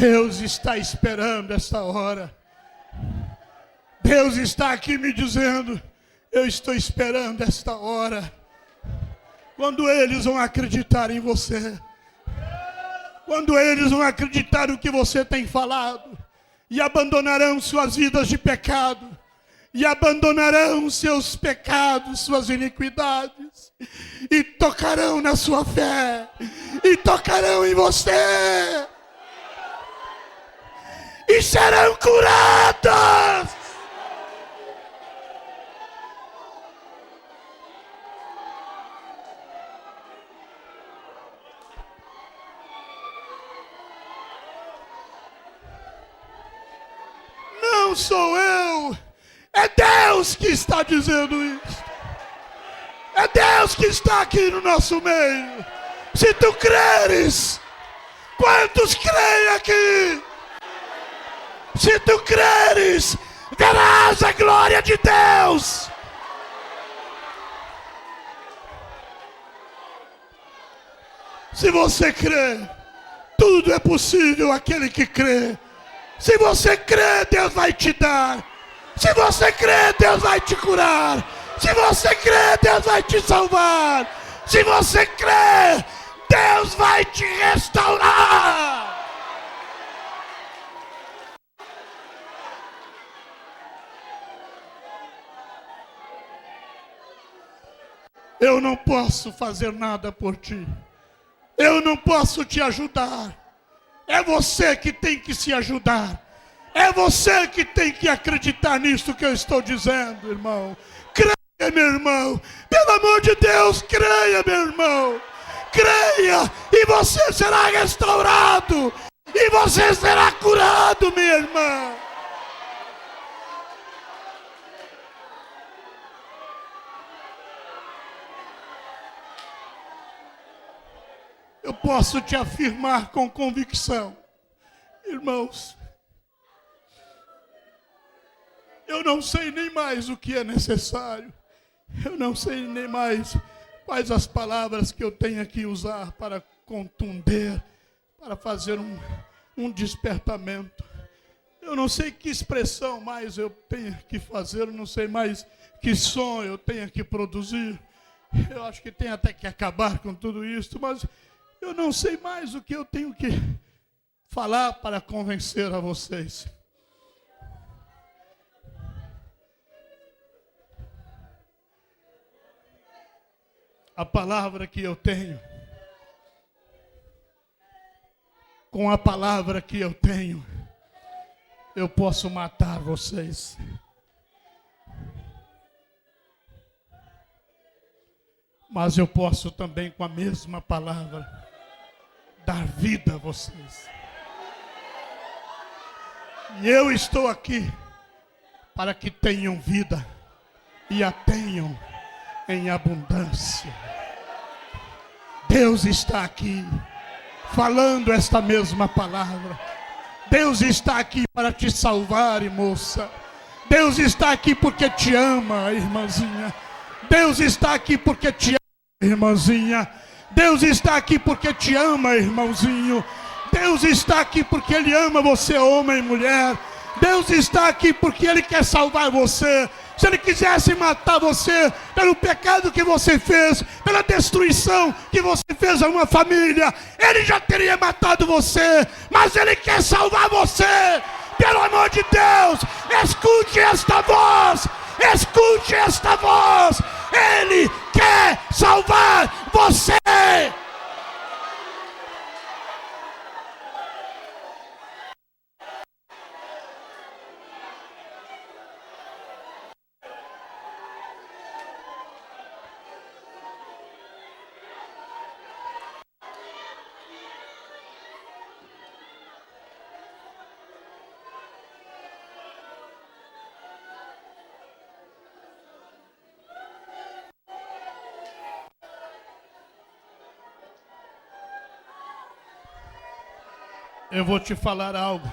Deus está esperando esta hora. Deus está aqui me dizendo: eu estou esperando esta hora. Quando eles vão acreditar em você. Quando eles vão acreditar no que você tem falado. E abandonarão suas vidas de pecado. E abandonarão seus pecados, suas iniquidades. E tocarão na sua fé. E tocarão em você. E serão curados. Não sou eu, é Deus que está dizendo isso. É Deus que está aqui no nosso meio. Se tu creres, quantos creem aqui? Se tu creres, verás a glória de Deus. Se você crê, tudo é possível àquele que crê. Se você crê, Deus vai te dar. Se você crê, Deus vai te curar. Se você crê, Deus vai te salvar. Se você crê, Deus vai te restaurar. Eu não posso fazer nada por ti. Eu não posso te ajudar. É você que tem que se ajudar. É você que tem que acreditar nisso que eu estou dizendo, irmão. Creia, meu irmão. Pelo amor de Deus, creia, meu irmão. Creia e você será restaurado. E você será curado, minha irmã. Eu posso te afirmar com convicção, irmãos, eu não sei nem mais o que é necessário, eu não sei nem mais quais as palavras que eu tenho que usar para contender, para fazer um despertamento. Eu não sei que expressão mais eu tenho que fazer, eu não sei mais que som eu tenho que produzir. Eu acho que tem até que acabar com tudo isso, mas eu não sei mais o que eu tenho que falar para convencer a vocês. A palavra que eu tenho, com a palavra que eu tenho, eu posso matar vocês. Mas eu posso também, com a mesma palavra, dar vida a vocês. E eu estou aqui para que tenham vida e a tenham em abundância. Deus está aqui falando esta mesma palavra. Deus está aqui para te salvar, moça. Deus está aqui porque te ama, irmãzinha. Deus está aqui porque te ama, irmãzinha. Deus está aqui porque te ama, irmãozinho. Deus está aqui porque Ele ama você, homem e mulher. Deus está aqui porque Ele quer salvar você. Se Ele quisesse matar você pelo pecado que você fez, pela destruição que você fez a uma família, Ele já teria matado você. Mas Ele quer salvar você. Pelo amor de Deus, escute esta voz. Escute esta voz. Ele quer salvar você. Eu vou te falar algo.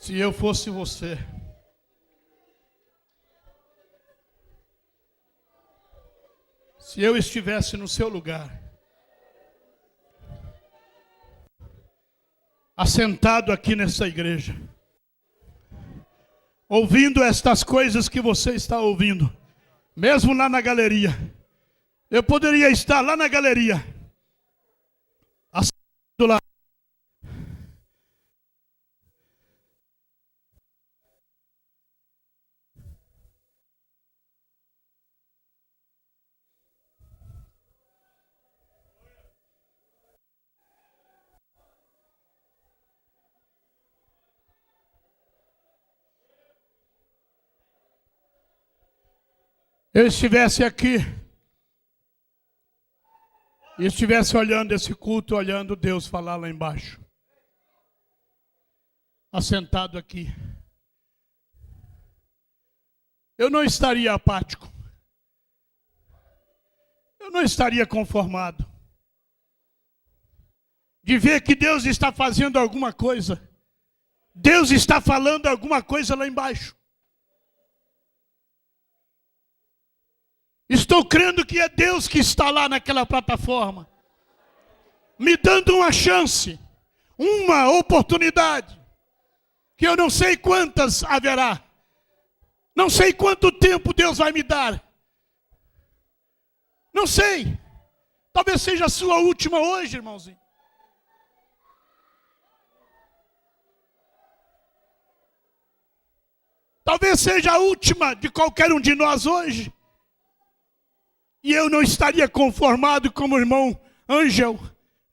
Se eu fosse você, se eu estivesse no seu lugar, assentado aqui nessa igreja, ouvindo estas coisas que você está ouvindo, mesmo lá na galeria. Eu poderia estar lá na galeria, assentado lá. Eu estivesse aqui e estivesse olhando esse culto, olhando Deus falar lá embaixo, assentado aqui, eu não estaria apático, eu não estaria conformado de ver que Deus está fazendo alguma coisa, Deus está falando alguma coisa lá embaixo. Estou crendo que é Deus que está lá naquela plataforma, me dando uma chance, uma oportunidade, que eu não sei quantas haverá, não sei quanto tempo Deus vai me dar, não sei, talvez seja a sua última hoje, irmãozinho. Talvez seja a última de qualquer um de nós hoje. E eu não estaria conformado como o irmão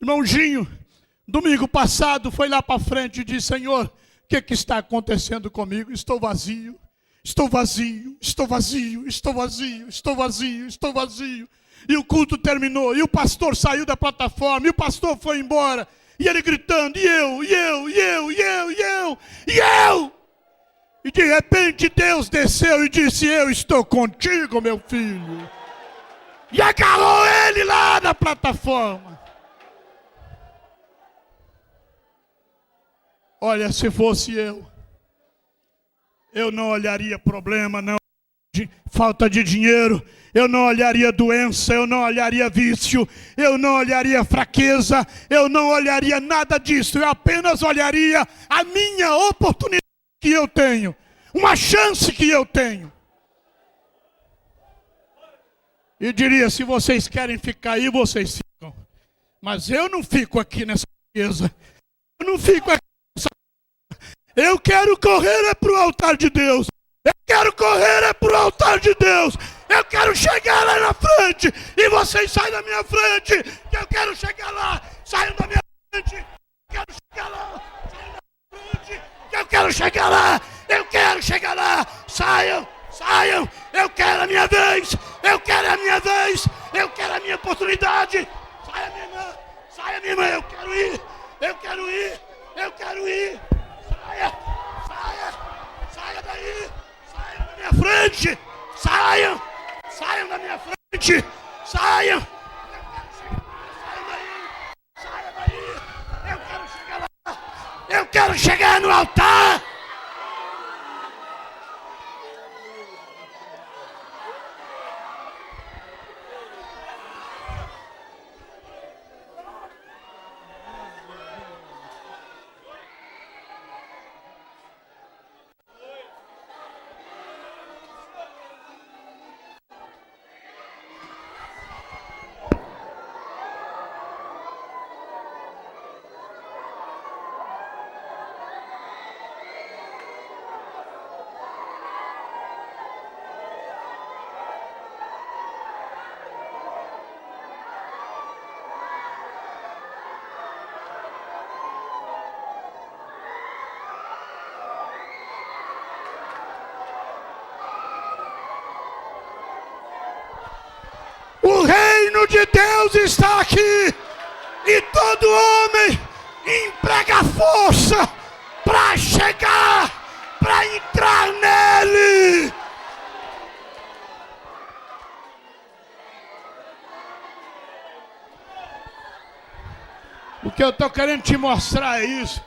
irmãozinho, domingo passado foi lá para frente e disse: Senhor, o que está acontecendo comigo? Estou vazio, estou vazio, estou vazio, estou vazio, estou vazio, estou vazio. E o culto terminou, e o pastor saiu da plataforma, e o pastor foi embora, e ele gritando, e eu. E de repente Deus desceu e disse: eu estou contigo, meu filho. E agarrou ele lá na plataforma. Olha, se fosse eu não olharia problema, não, falta de dinheiro, eu não olharia doença, eu não olharia vício, eu não olharia fraqueza, eu não olharia nada disso, eu apenas olharia a minha oportunidade que eu tenho, uma chance que eu tenho. E diria: se vocês querem ficar aí, vocês ficam. Mas eu não fico aqui nessa mesa. Eu não fico aqui nessa mesa. Eu quero correr é para o altar de Deus. Eu quero correr é para o altar de Deus. Eu quero chegar lá na frente. E vocês saem da minha frente. Eu quero chegar lá. Saiam da minha frente. Eu quero chegar lá. Saiam da minha frente. Eu quero chegar lá. Eu quero chegar lá. Saiam. Eu quero a minha vez, eu quero a minha vez, eu quero a minha oportunidade. Saia minha irmã, eu quero ir, saia daí, saiam da minha frente, saiam da minha frente, saiam. Saia daí, eu quero chegar lá, eu quero chegar no altar. O reino de Deus está aqui, e todo homem emprega força para chegar, para entrar nele. O que eu estou querendo te mostrar é isso.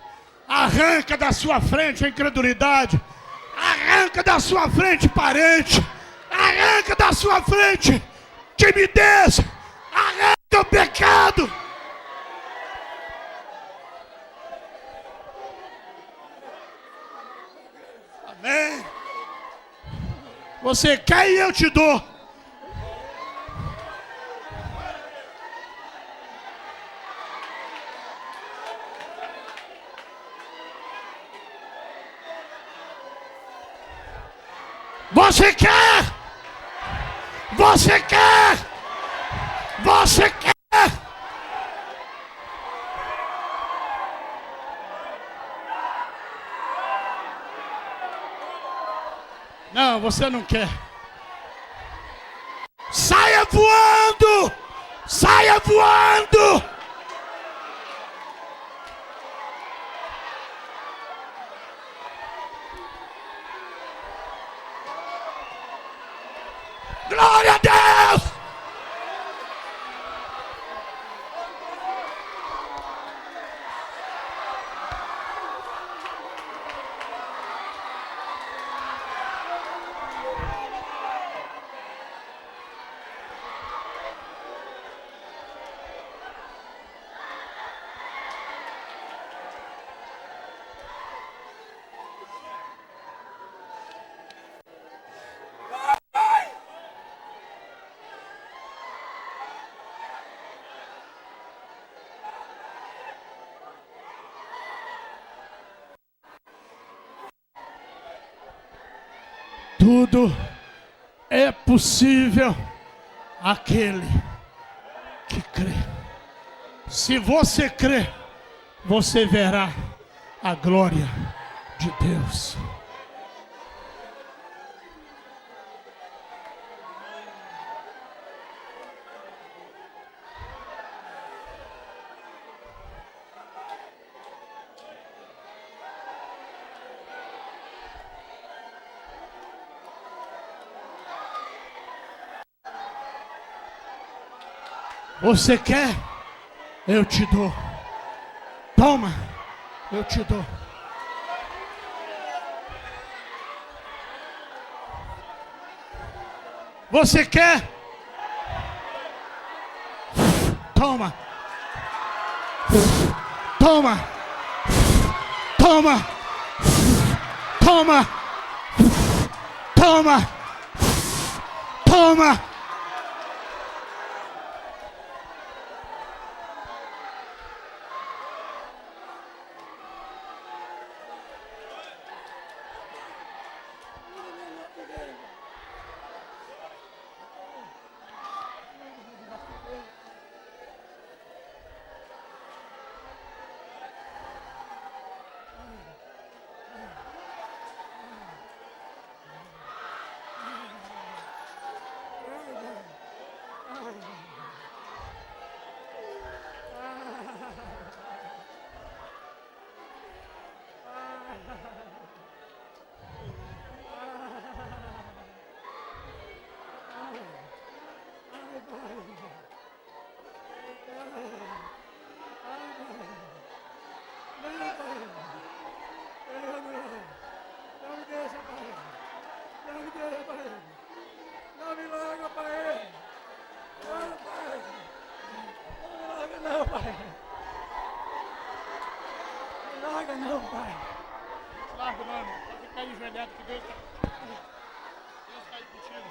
Arranca da sua frente a incredulidade, arranca da sua frente parente, arranca da sua frente timidez, arranca o pecado. Você quer e eu te dou. Você quer? Você quer? Você quer? Não, você não quer. Saia voando! Saia voando! Glória a Deus! Tudo é possível àquele que crê. Se você crê, você verá a glória de Deus. Você quer? Eu te dou. Toma, eu te dou. Você quer? Toma. Toma. Toma. Toma. Toma. Toma. Não, pai. Larga, mano. Pode ficar aí enjoelhado que Deus está aí contigo.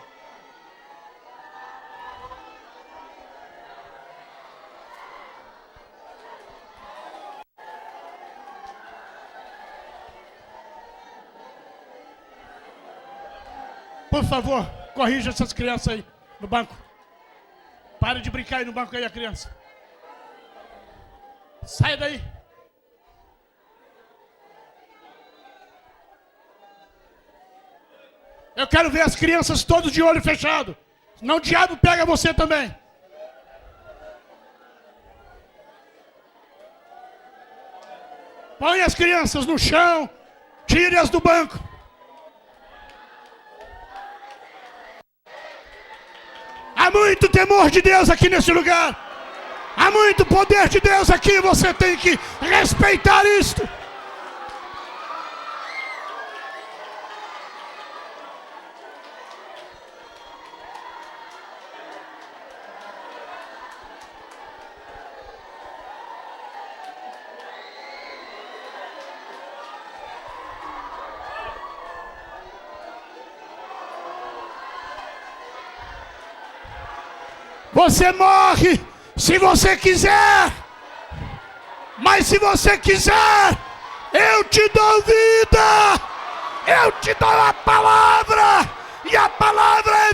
Por favor, corrija essas crianças aí no banco. Para de brincar aí no banco aí, a criança. Sai daí. Eu quero ver as crianças todas de olho fechado. Senão o diabo pega você também. Põe as crianças no chão. Tire-as do banco. Há muito temor de Deus aqui nesse lugar. Há muito poder de Deus aqui. Você tem que respeitar isto. Você morre se você quiser. Mas se você quiser, eu te dou vida. Eu te dou a palavra. E a palavra é